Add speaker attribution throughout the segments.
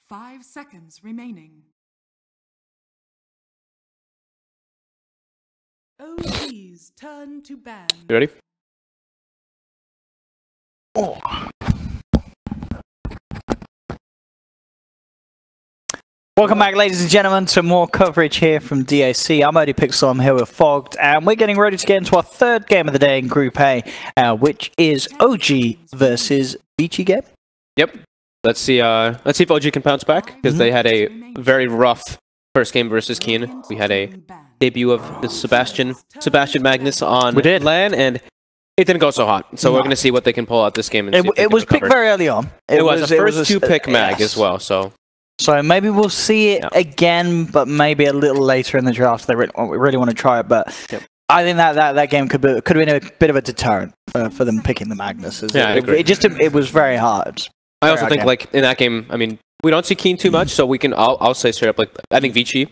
Speaker 1: 5 seconds remaining. OG's turn to ban.
Speaker 2: You ready?
Speaker 3: Oh. Welcome back, ladies and gentlemen, to more coverage here from DAC. I'm Odie Pixel, I'm here with Fogged, and we're getting ready to get into our third game of the day in Group A, which is OG versus Vici game.
Speaker 2: Yep. Let's see if OG can bounce back, because they had a very rough first game versus Keen. We had a debut of the Sebastian Magnus on LAN, and it didn't go so hot. So we're going to see what they can pull out this game. And
Speaker 3: it was picked very early on.
Speaker 2: It was a first two-pick mag as well,
Speaker 3: So maybe we'll see it again, but maybe a little later in the draft. They really want to try it, but I think that game could have been a bit of a deterrent for them picking the Magnus.
Speaker 2: Yeah,
Speaker 3: it was very hard.
Speaker 2: I also think like in that game, I mean, we don't see Keen too much, so we can. I'll say straight up, like I think Vici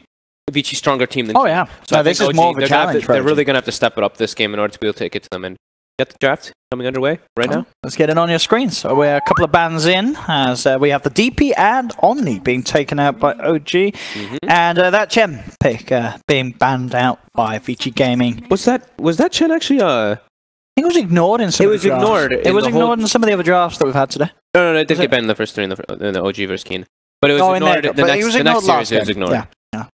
Speaker 2: stronger team than.
Speaker 3: Oh yeah, so this is more of a challenge.
Speaker 2: They're really gonna have to step it up this game in order to be able to take it to them and. Get the draft coming underway right now.
Speaker 3: Let's get it on your screen. So we're a couple of bans in as we have the DP and Omni being taken out by OG, and that Chen pick being banned out by Vici Gaming.
Speaker 2: Was that Chen actually? I
Speaker 3: think it was ignored in some. It was ignored. It was ignored in some of the other drafts that we've had today.
Speaker 2: No, it did get banned in the first three in the OG versus Keen, but it was ignored. The next series it was ignored.
Speaker 3: Yeah.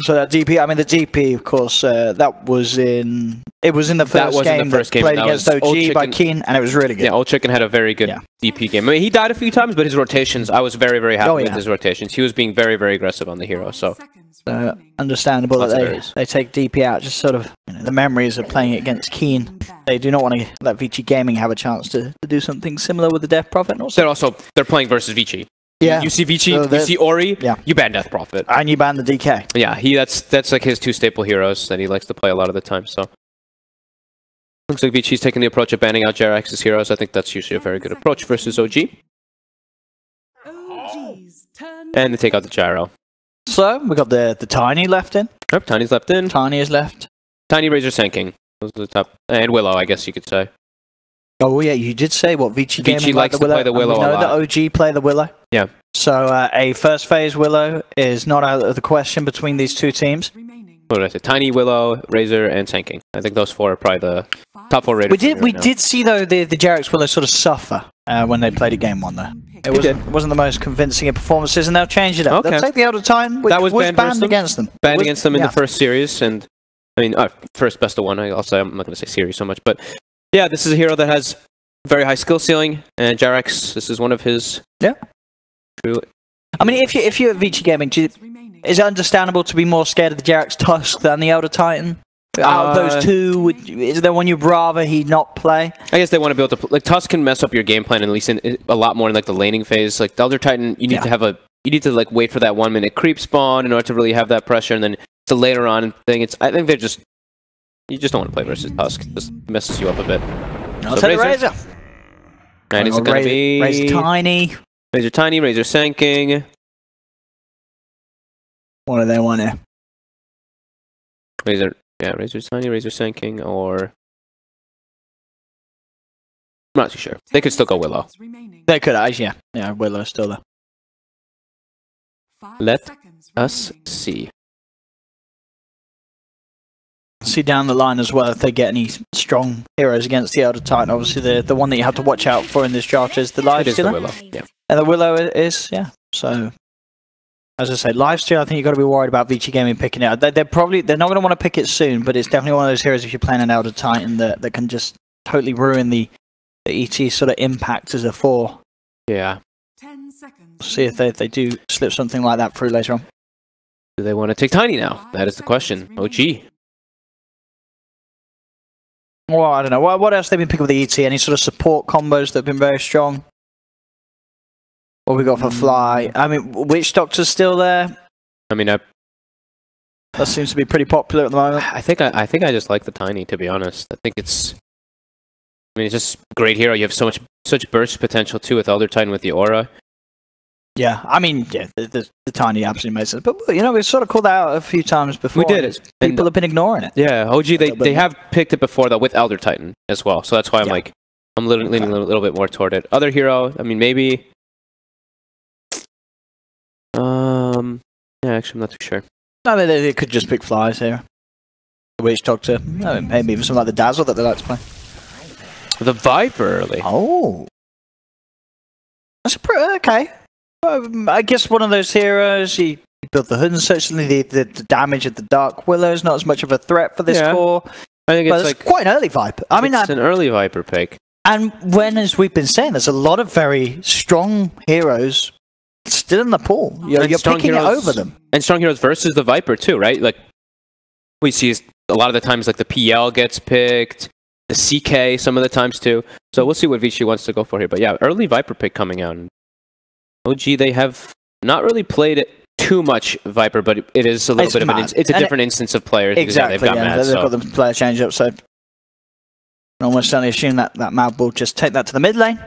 Speaker 3: So that DP, I mean the DP, of course, that was in. It was in the first game. Played against OG by Keen, and it was really good.
Speaker 2: Yeah, Old Chicken had a very good DP game. I mean, he died a few times, but his rotations, I was very, very happy with his rotations. He was being very, very aggressive on the hero. So
Speaker 3: understandable that they take DP out. Just sort of the memories of playing it against Keen. They do not want to let Vici Gaming have a chance to do something similar with the Death Prophet. And also,
Speaker 2: they're playing versus Vici.
Speaker 3: Yeah.
Speaker 2: You see Vici, you see Ori, you ban Death Prophet.
Speaker 3: And you ban the DK.
Speaker 2: Yeah, that's like his two staple heroes that he likes to play a lot of the time, so. Looks like Vici's taking the approach of banning out Jerax's heroes. I think that's usually a very good approach versus OG. And they take out the Gyro.
Speaker 3: So, we got the Tiny left in.
Speaker 2: Yep, Tiny's left in.
Speaker 3: Tiny is left.
Speaker 2: Tiny, Razor, Sanking. Those are the top. And Willow, I guess you could say.
Speaker 3: Oh yeah, you did say what Vici
Speaker 2: likes to play the Willow a lot.
Speaker 3: We know that OG play the Willow.
Speaker 2: Yeah.
Speaker 3: So a first phase Willow is not out of the question between these two teams.
Speaker 2: What did I say? Tiny, Willow, Razor, and Sanking. I think those four are probably the top four rated.
Speaker 3: We did see though the Jerax Willow sort of suffer when they played a game one though. It wasn't the most convincing of performances, and they'll change it up. They'll take the Elder Titan, which was banned against them.
Speaker 2: Banned against them in the first series, and I mean first best of one. I'll say I'm not going to say series so much, but yeah, this is a hero that has very high skill ceiling, and Jerax, this is one of his. Yeah.
Speaker 3: I mean, if you're at Vici Gaming, is it understandable to be more scared of the Jerax Tusk than the Elder Titan? Out of those two, is there one you'd rather he not play?
Speaker 2: I guess they want to be able to. Like Tusk can mess up your game plan, at least in a lot more in like the laning phase. Like the Elder Titan, you need to have like wait for that 1 minute creep spawn in order to really have that pressure, and then it's a later on thing. I think you just don't want to play versus Tusk. It just messes you up a bit.
Speaker 3: I'll take Razor.
Speaker 2: And is it going to be
Speaker 3: Razor Tiny?
Speaker 2: Razor Tiny, Razor Sanking.
Speaker 3: What do they want here?
Speaker 2: Razor Tiny, Razor Sanking, or... I'm not too sure. They could still go Willow.
Speaker 3: They could, actually, yeah. Willow's still there.
Speaker 2: Let us see.
Speaker 3: See down the line as well if they get any strong heroes against the Elder Titan. Obviously, the one that you have to watch out for in this draft is the Live Stealer.
Speaker 2: Willow, yeah.
Speaker 3: And the Willow is, So, as I say, Live Stealer, I think you've got to be worried about Vici Gaming picking it out. They're not going to want to pick it soon, but it's definitely one of those heroes if you're playing an Elder Titan that can just totally ruin the ET sort of impact as a 4.
Speaker 2: Yeah.
Speaker 1: 10 seconds.
Speaker 3: See if they do slip something like that through later on.
Speaker 2: Do they want to take Tiny now? That is the question. OG.
Speaker 3: Well, I don't know. What else they've been picking with the ET? Any sort of support combos that have been very strong? What we got for Fly? I mean, Witch Doctor's still there.
Speaker 2: I mean,
Speaker 3: that seems to be pretty popular at the moment.
Speaker 2: I think I just like the Tiny, to be honest. I think it's just a great hero. You have such burst potential too with Elder Titan with the aura.
Speaker 3: Yeah, I mean, the Tiny absolutely makes sense. But, we've sort of called that out a few times before.
Speaker 2: We did it.
Speaker 3: People have been ignoring it.
Speaker 2: Yeah, OG, they have picked it before, though, with Elder Titan as well. So that's why I'm leaning a little bit more toward it. Other hero, I mean, maybe Yeah, actually, I'm not too sure.
Speaker 3: No, they could just pick flies here. The Witch Doctor. No, maybe even something like the Dazzle that they like to play.
Speaker 2: The Viper early.
Speaker 3: Oh. That's pretty okay. I guess one of those heroes, you build the Hun, certainly the damage of the Dark Willow is not as much of a threat for this core.
Speaker 2: I think it's like
Speaker 3: quite an early Viper. I mean,
Speaker 2: it's an early Viper pick.
Speaker 3: And as we've been saying, there's a lot of very strong heroes still in the pool. You're picking it over them.
Speaker 2: And strong heroes versus the Viper too, right? Like we see a lot of the times like the PL gets picked, the CK some of the times too. So we'll see what Vici wants to go for here. But yeah, early Viper pick coming out. OG, they have not really played it too much Viper, but it is a little bit of it's a different instance of players.
Speaker 3: Exactly,
Speaker 2: they've got Mad,
Speaker 3: they've got the player change up, so I almost certainly assume that Mad will just take that to the mid lane.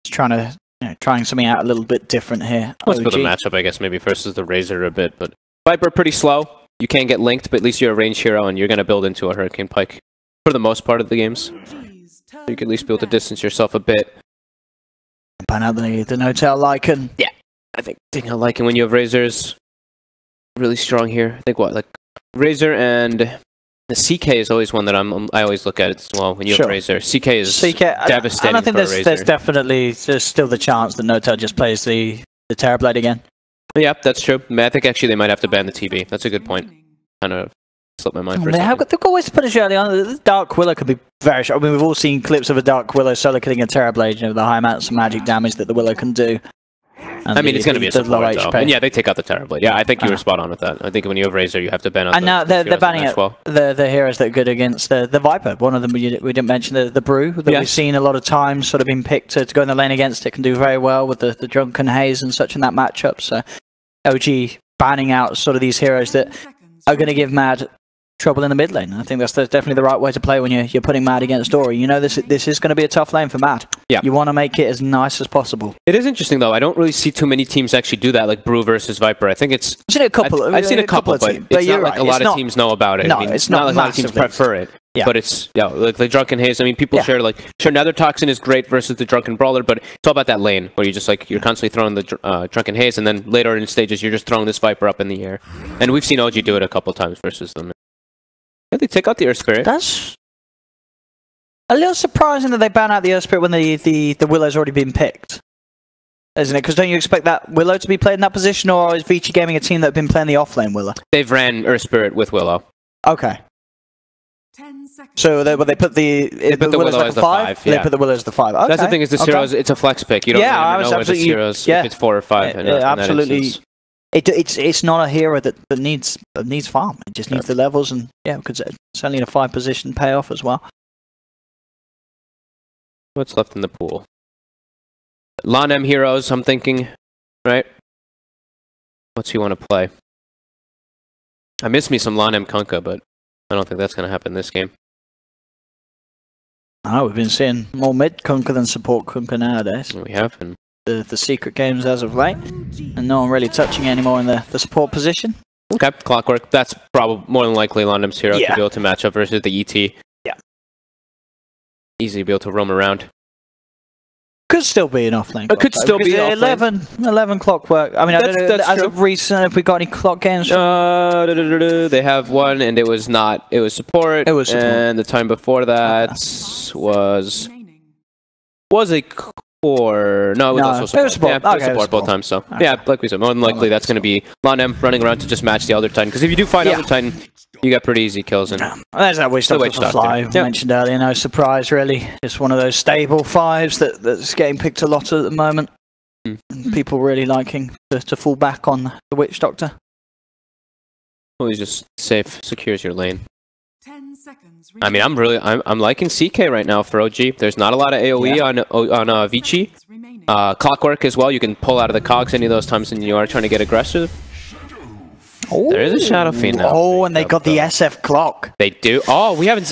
Speaker 3: He's trying something out a little bit different here.
Speaker 2: Let's build a matchup, I guess, maybe versus the Razor a bit, but Viper pretty slow. You can't get linked, but at least you're a ranged hero, and you're going to build into a Hurricane Pike for the most part of the games. So you can at least be able to distance yourself a bit.
Speaker 3: Ban out the no-tail Lycan.
Speaker 2: Yeah, I think Lycan when you have Razors, really strong here. I think like Razor and the CK is always one that I always look at as well when you have Razor. CK is devastating. And I think
Speaker 3: there's definitely still the chance that no-tail just plays the Terrorblade again.
Speaker 2: Yeah, that's true. I think actually they might have to ban the TB. That's a good point. Kind of slipped my mind for a second.
Speaker 3: They've got ways to punish early on. The Dark Willow could be very sharp. I mean, we've all seen clips of a Dark Willow solo killing a Terrorblade, the high amounts of magic damage that the Willow can do.
Speaker 2: I mean, it's going to be a support, though. And yeah, they take out the Terrorblade. Yeah, I think you were spot on with that. I think when you have Razor, you have to ban out
Speaker 3: and now they're banning it. The heroes that are good against the Viper. One of them we didn't mention, the Brew, that we've seen a lot of times sort of been picked to go in the lane against. It can do very well with the Drunken Haze and such in that matchup. So OG banning out sort of these heroes that are going to give Mad trouble in the mid lane. I think that's definitely the right way to play when you're putting Mad against Dory. You know this is going to be a tough lane for Mad.
Speaker 2: Yeah.
Speaker 3: You want to make it as nice as possible.
Speaker 2: It is interesting though. I don't really see too many teams actually do that, like Brew versus Viper. I think it's
Speaker 3: I've seen a couple.
Speaker 2: I've seen a couple, but it's not like a lot of teams know about it.
Speaker 3: No,
Speaker 2: I mean,
Speaker 3: it's not
Speaker 2: like a lot of teams prefer it. Yeah. But it's like the Drunken Haze. I mean, people share Nether Toxin is great versus the Drunken Brawler, but it's all about that lane where you're constantly throwing the Drunken Haze, and then later in stages you're just throwing this Viper up in the air. And we've seen OG do it a couple times versus them. Yeah, they take out the Earth Spirit.
Speaker 3: That's a little surprising that they ban out the Earth Spirit when the Willow's already been picked, isn't it? Because don't you expect that Willow to be played in that position, or is Vici Gaming a team that have been playing the off-lane Willow?
Speaker 2: They've ran Earth Spirit with Willow.
Speaker 3: Okay.
Speaker 1: 10 seconds.
Speaker 3: So they put the Willow as the 5?
Speaker 2: Yeah.
Speaker 3: They put the Willow as the 5. Okay.
Speaker 2: That's the thing is this hero it's a flex pick. You don't really know where this hero's if it's 4 or 5.
Speaker 3: Absolutely. It's not a hero that needs farm. It just needs the levels, and because it's only in a 5 position payoff as well.
Speaker 2: What's left in the pool? Lon heroes, I'm thinking, right? What's he want to play? I miss me some Lon Kunkka, but I don't think that's going to happen this game.
Speaker 3: We've been seeing more mid Kunkka than support Kunkka nowadays.
Speaker 2: We have. And
Speaker 3: the secret games as of late, and no one really touching anymore in the support position.
Speaker 2: Okay, Clockwork. That's probably more than likely London's hero to be able to match up versus the ET.
Speaker 3: Yeah.
Speaker 2: Easy to be able to roam around.
Speaker 3: Could still be an offlane.
Speaker 2: It could still be
Speaker 3: 11 Clockwork. I mean, I don't know, as of recent, have we got any clock games?
Speaker 2: They have one, and it was not. It was support.
Speaker 3: It was support.
Speaker 2: And the time before that was a core. No, it was also support.
Speaker 3: It was support.
Speaker 2: Yeah, it was support both times. So yeah, like we said, more than likely that's going to be Lon M running around to just match the Elder Titan. Because if you do find Elder Titan, you got pretty easy kills. And
Speaker 3: there's that Witch Doctor for Fly I mentioned earlier. No surprise, really. Just one of those stable 5s that's getting picked a lot at the moment. People really liking to fall back on the Witch Doctor.
Speaker 2: Well, he's just safe, secures your lane.
Speaker 1: 10 seconds.
Speaker 2: I mean, I'm liking CK right now for OG. There's not a lot of AoE on Vici. Clockwork as well. You can pull out of the cogs any of those times when you are trying to get aggressive.
Speaker 3: Oh,
Speaker 2: there is a Shadow Fiend now.
Speaker 3: Oh, and they got the SF clock.
Speaker 2: They do. Oh, we haven't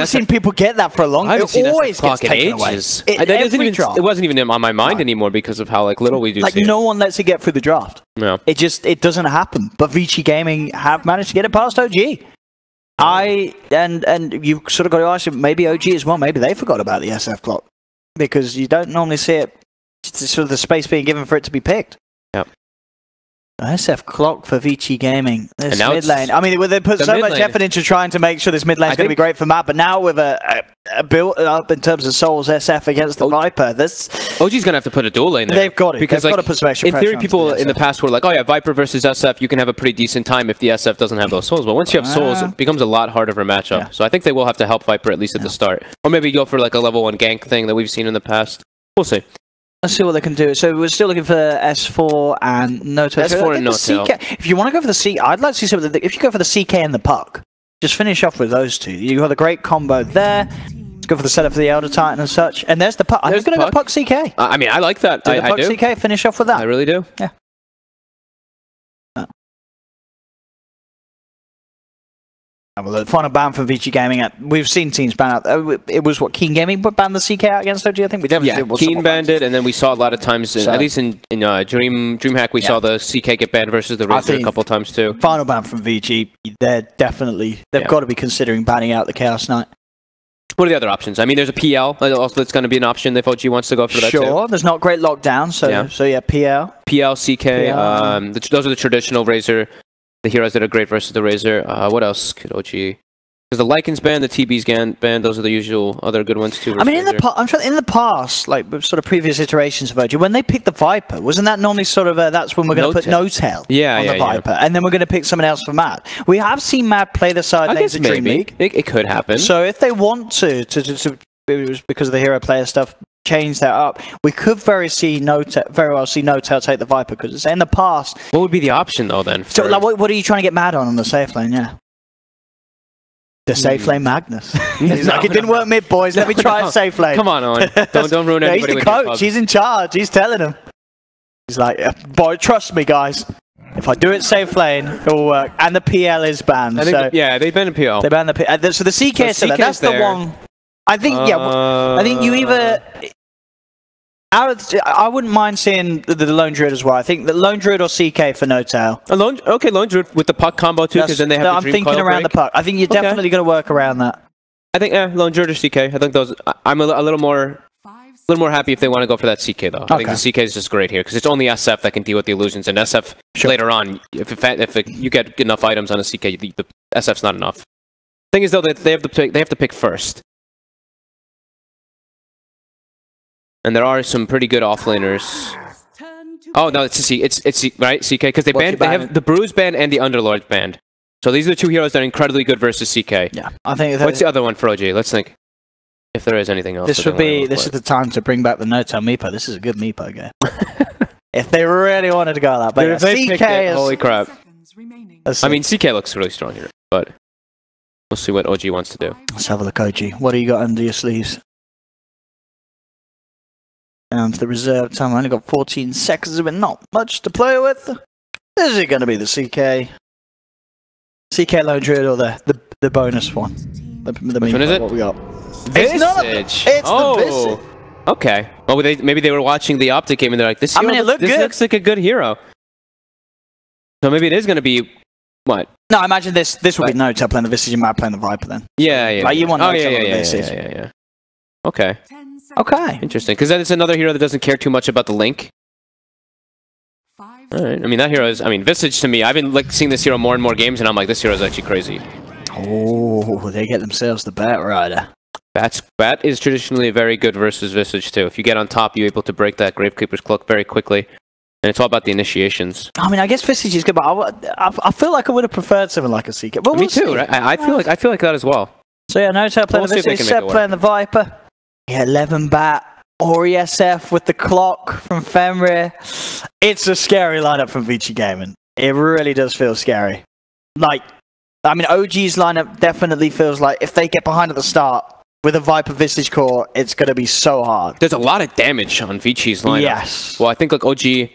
Speaker 3: seen people get that for a long time.
Speaker 2: I haven't seen
Speaker 3: always
Speaker 2: SF clock in ages. It wasn't even on my mind anymore because of how little we do.
Speaker 3: Like no one lets it get through the draft.
Speaker 2: No,
Speaker 3: it doesn't happen. But Vici Gaming have managed to get it past OG. And you sort of got to ask him, maybe OG as well. Maybe they forgot about the SF clock because you don't normally see it. It's sort of the space being given for it to be picked.
Speaker 2: Yep.
Speaker 3: SF clock for Vici Gaming. This
Speaker 2: And now
Speaker 3: mid lane. I mean, they put so much effort into trying to make sure this mid lane is going to be great for Matt, but now with a build up in terms of Souls SF against the Viper, this
Speaker 2: OG's going to have to put a dual lane there.
Speaker 3: They've got it.
Speaker 2: Because
Speaker 3: they've
Speaker 2: like,
Speaker 3: got to put some extra
Speaker 2: in
Speaker 3: pressure
Speaker 2: theory, people in the past were like, oh yeah, Viper versus SF, you can have a pretty decent time if the SF doesn't have those Souls. But once you have Souls, it becomes a lot harder of a matchup. Yeah. So I think they will have to help Viper at least at the start. Or maybe go for like a level 1 gank thing that we've seen in the past. We'll see.
Speaker 3: Let's see what they can do. So we're still looking for S4 and Noto.
Speaker 2: S4 and Noto.
Speaker 3: If you want to go for the C, I'd like to see something. If you go for the CK and the Puck, just finish off with those two. You got a great combo there. Let's go for the setup for the Elder Titan and such. And there's the Puck. I'm going to go Puck CK.
Speaker 2: I mean, I like that.
Speaker 3: I do. CK, finish off with that.
Speaker 2: I really do.
Speaker 3: Yeah. Well, the final ban for Vici Gaming. We've seen teams ban out. It was what Keen Gaming banned the CK out against OG. I think we definitely did.
Speaker 2: Keen banned it, and then we saw a lot of times, at least in DreamHack, we saw the CK get banned versus the Razor a couple times too.
Speaker 3: Final ban from Vici. They've got to be considering banning out the Chaos Knight.
Speaker 2: What are the other options? I mean, there's a PL also that's going to be an option if OG wants to go for that too.
Speaker 3: Sure, there's not great lockdown, so yeah, PL.
Speaker 2: PL, CK, those are the traditional Razor. The heroes that are great versus the Razor. What else could OG? Because the Lycans ban, the TB's ban, those are the usual other good ones too.
Speaker 3: I mean, in the past, like sort of previous iterations of OG, when they picked the Viper, wasn't that normally sort of that's when we're going to put No-Tail on the Viper, and then we're going to pick someone else for Matt? We have seen Matt play the side lanes in Dream League.
Speaker 2: It could happen.
Speaker 3: So if they want to because of the hero player stuff, change that up, we could very well see No-Tail take the Viper, because in the past...
Speaker 2: What would be the option though then?
Speaker 3: So like, what are you trying to get mad on the safe lane, The safe lane Magnus. He's like, it didn't work mid, boys, let me try a safe lane.
Speaker 2: Come on, Owen. Don't ruin anybody.
Speaker 3: He's the coach, he's in charge, he's telling them. He's like, boy, trust me guys, if I do it safe lane, it will work. And the PL is banned.
Speaker 2: They banned the PL.
Speaker 3: They banned the PL. So the CK is that's the one... I think I think you either I wouldn't mind seeing the Lone Druid as well. I think the Lone Druid or CK for No-Tail.
Speaker 2: Lone Druid with the Puck combo too, because then they have the Dream
Speaker 3: thinking
Speaker 2: Coil
Speaker 3: around
Speaker 2: break.
Speaker 3: the Puck. I think you're definitely going to work around that.
Speaker 2: I think Lone Druid or CK. I think those. I'm a little more happy if they want to go for that CK though. I think the CK is just great here because it's only SF that can deal with the illusions, and SF later on, if you get enough items on a CK, the SF's not enough. Thing is though, that they have to pick first. And there are some pretty good offlaners. Oh no, it's right CK because they have the Bruise band and the Underlord band. So these are the two heroes that are incredibly good versus CK.
Speaker 3: Yeah, I think.
Speaker 2: What's the other one for OG? Let's think if there is anything else.
Speaker 3: This is the time to bring back the No-Tail Meepo. This is a good Meepo game. If they really wanted to go that, but
Speaker 2: if they
Speaker 3: CK is
Speaker 2: holy crap. I mean, CK looks really strong here, but we'll see what OG wants to do.
Speaker 3: Let's have a look, OG. What do you got under your sleeves? Down to the reserve time. I only got 14 seconds of it. Not much to play with. Is it going to be the CK Lone Druid or the bonus one?
Speaker 2: Which one is it?
Speaker 3: What we got?
Speaker 2: Visage.
Speaker 3: It's the Visage.
Speaker 2: Okay. Well, maybe they were watching the Optic game and they're like, this looks like a good hero. So maybe it is going to be what?
Speaker 3: No, I imagine this will be No-Tail playing the Visage and Matt playing the Viper then.
Speaker 2: Yeah.
Speaker 3: Like you want No-Tail
Speaker 2: on
Speaker 3: the Visage.
Speaker 2: Yeah. Okay.
Speaker 3: Okay.
Speaker 2: Interesting, because then it's another hero that doesn't care too much about the link. Alright, I mean, that hero is... I mean, Visage to me, I've been seeing this hero more and more games, and I'm like, this hero is actually crazy.
Speaker 3: Oh, they get themselves the Bat Rider.
Speaker 2: Bat is traditionally very good versus Visage, too. If you get on top, you're able to break that Gravekeeper's Cloak very quickly. And it's all about the initiations.
Speaker 3: I mean, I guess Visage is good, but I feel like I would have preferred something like a CK. But
Speaker 2: me too, right? I feel like that as well.
Speaker 3: So yeah, No-Tail playing the Visage, Seb playing the Viper. Yeah, 11 Bat, Ori SF with the clock from Fenrir. It's a scary lineup from Vici Gaming. It really does feel scary. Like, I mean, OG's lineup definitely feels like if they get behind at the start with a Viper Visage core, it's going to be so hard.
Speaker 2: There's a lot of damage on Vici's lineup.
Speaker 3: Yes.
Speaker 2: Well, I think like OG...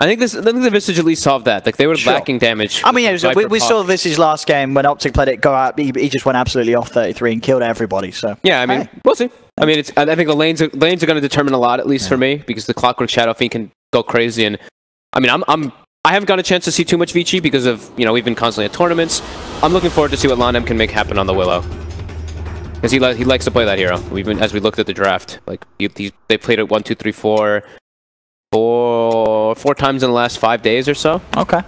Speaker 2: I think the Visage at least solved that. Like they were lacking damage.
Speaker 3: I mean, yeah, we saw Visage last game when Optic played it go out. He just went absolutely off 33 and killed everybody. So
Speaker 2: yeah, I mean, we'll see. I mean, I think the lanes are going to determine a lot, at least for me, because the Clockwork Shadow Fiend can go crazy. And I mean, I haven't gotten a chance to see too much Vici because of we've been constantly at tournaments. I'm looking forward to see what Londem can make happen on the Willow, because he likes to play that hero. As we looked at the draft, like they played it 1, 2, 3, 4. four times in the last 5 days or so.
Speaker 3: Okay.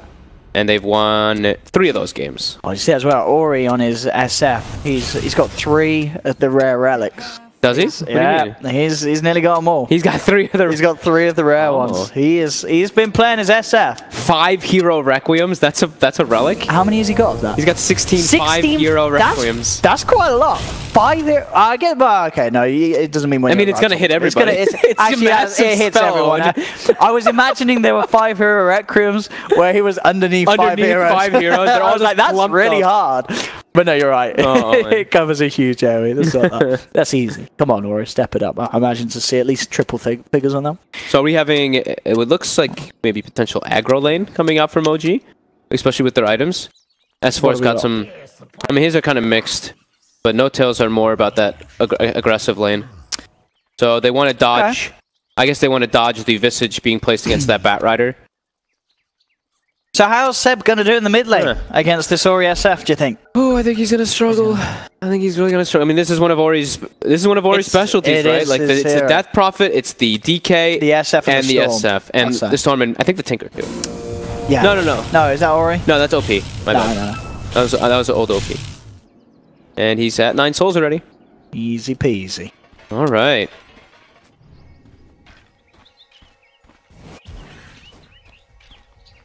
Speaker 2: And they've won 3 of those games.
Speaker 3: Oh, you see as well, Ori on his SF, he's got 3 of the rare relics.
Speaker 2: Does he? What
Speaker 3: Yeah,
Speaker 2: do you mean?
Speaker 3: he's nearly got them all.
Speaker 2: He's got 3 of the.
Speaker 3: He's got 3 of the rare ones. He's been playing his SF.
Speaker 2: 5 hero requiems. That's a relic.
Speaker 3: How many has he got of that?
Speaker 2: He's got 16 5 hero requiems.
Speaker 3: That's quite a lot. 5 hero. I get. Well, okay, no, it doesn't mean.
Speaker 2: I mean, it's gonna hit everybody.
Speaker 3: It's
Speaker 2: It's
Speaker 3: actually, it hits
Speaker 2: spell.
Speaker 3: everyone. I was imagining there were 5 hero requiems where he was underneath 5 heroes.
Speaker 2: 5 heroes. They're all
Speaker 3: I was like, that's really
Speaker 2: up.
Speaker 3: hard. But no, you're right.
Speaker 2: Oh,
Speaker 3: it covers a huge area. That's, not that. That's easy. Come on, Ori, step it up. I imagine to see at least triple figures on them.
Speaker 2: So are we having, it looks like maybe potential aggro lane coming out from OG, especially with their items. S4's got some, I mean, his are kind of mixed, but No Tails are more about that aggressive lane. So they want to dodge, okay. I guess they want to dodge the Visage being placed against that Bat Rider.
Speaker 3: So how's Seb going to do in the mid lane against this Ori SF, do you think?
Speaker 2: Oh, I think he's going to struggle. I think he's really going to struggle. I mean, this is one of Ori's specialties, right? Like it's the Death Prophet, it's the DK,
Speaker 3: the SF and
Speaker 2: the SF, and the Storm, and I think the Tinker too.
Speaker 3: Yeah.
Speaker 2: No.
Speaker 3: No, is that Ori?
Speaker 2: No, that's OP. My bad.
Speaker 3: No.
Speaker 2: That was an old OP. And he's at 9 souls already.
Speaker 3: Easy peasy.
Speaker 2: All right.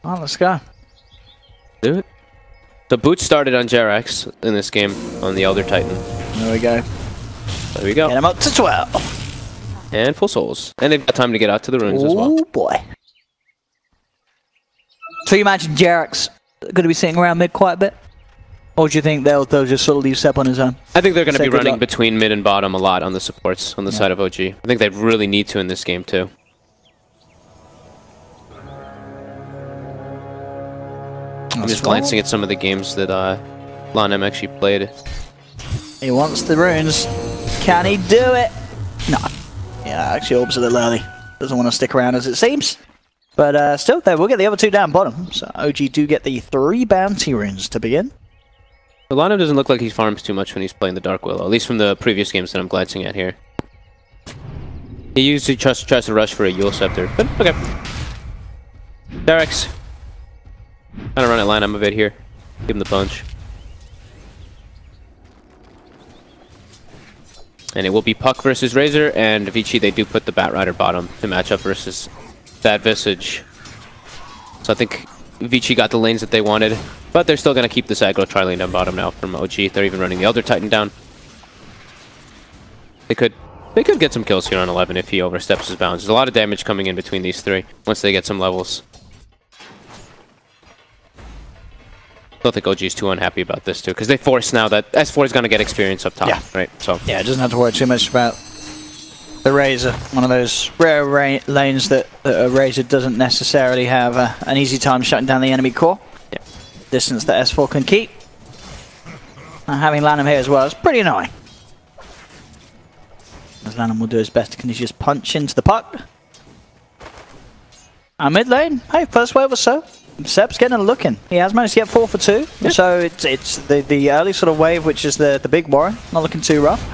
Speaker 3: Oh, let's go.
Speaker 2: Do it. So Boots started on Jerax in this game on the Elder Titan.
Speaker 3: There we go.
Speaker 2: There we go.
Speaker 3: Get him up to 12.
Speaker 2: And full souls. And they've got time to get out to the ruins as well.
Speaker 3: Oh boy. So you imagine Jerax going to be sitting around mid quite a bit? Or do you think they'll just sort of leave Sep on his own?
Speaker 2: I think they're going to be running between mid and bottom a lot on the supports on the side of OG. I think they really need to in this game too. I'm just glancing at some of the games that Lanem actually played.
Speaker 3: He wants the runes. Can he do it? No. Yeah, actually Orb's a little early. Doesn't want to stick around as it seems. But still, there we'll get the other 2 down bottom. So OG do get the 3 bounty runes to begin.
Speaker 2: So Lanem doesn't look like he farms too much when he's playing the Dark Willow, at least from the previous games that I'm glancing at here. He usually tries to rush for a Yule Scepter, but okay. Derex. Kind of run at Lanem a bit here. Give him the punch. And it will be Puck versus Razor, and Vici, they do put the Bat Rider bottom to match up versus that Visage. So I think Vici got the lanes that they wanted, but they're still going to keep this aggro tri-lane down bottom now from OG. They're even running the Elder Titan down. They could get some kills here on 11 if he oversteps his bounds. There's a lot of damage coming in between these 3 once they get some levels. I don't think OG's too unhappy about this too, because they force now that S4 is going to get experience up top, right? So
Speaker 3: yeah, it doesn't have to worry too much about the Razor, one of those rare lanes that a Razor doesn't necessarily have an easy time shutting down the enemy core.
Speaker 2: Yeah.
Speaker 3: Distance that S4 can keep. And having Lanem here as well is pretty annoying. As Lanem will do his best to just punch into the puck. And mid lane, hey, first wave or so. Seb's getting a look in. He has managed to get 4 for 2. Yeah. So it's the early sort of wave, which is the big warrior. Not looking too rough.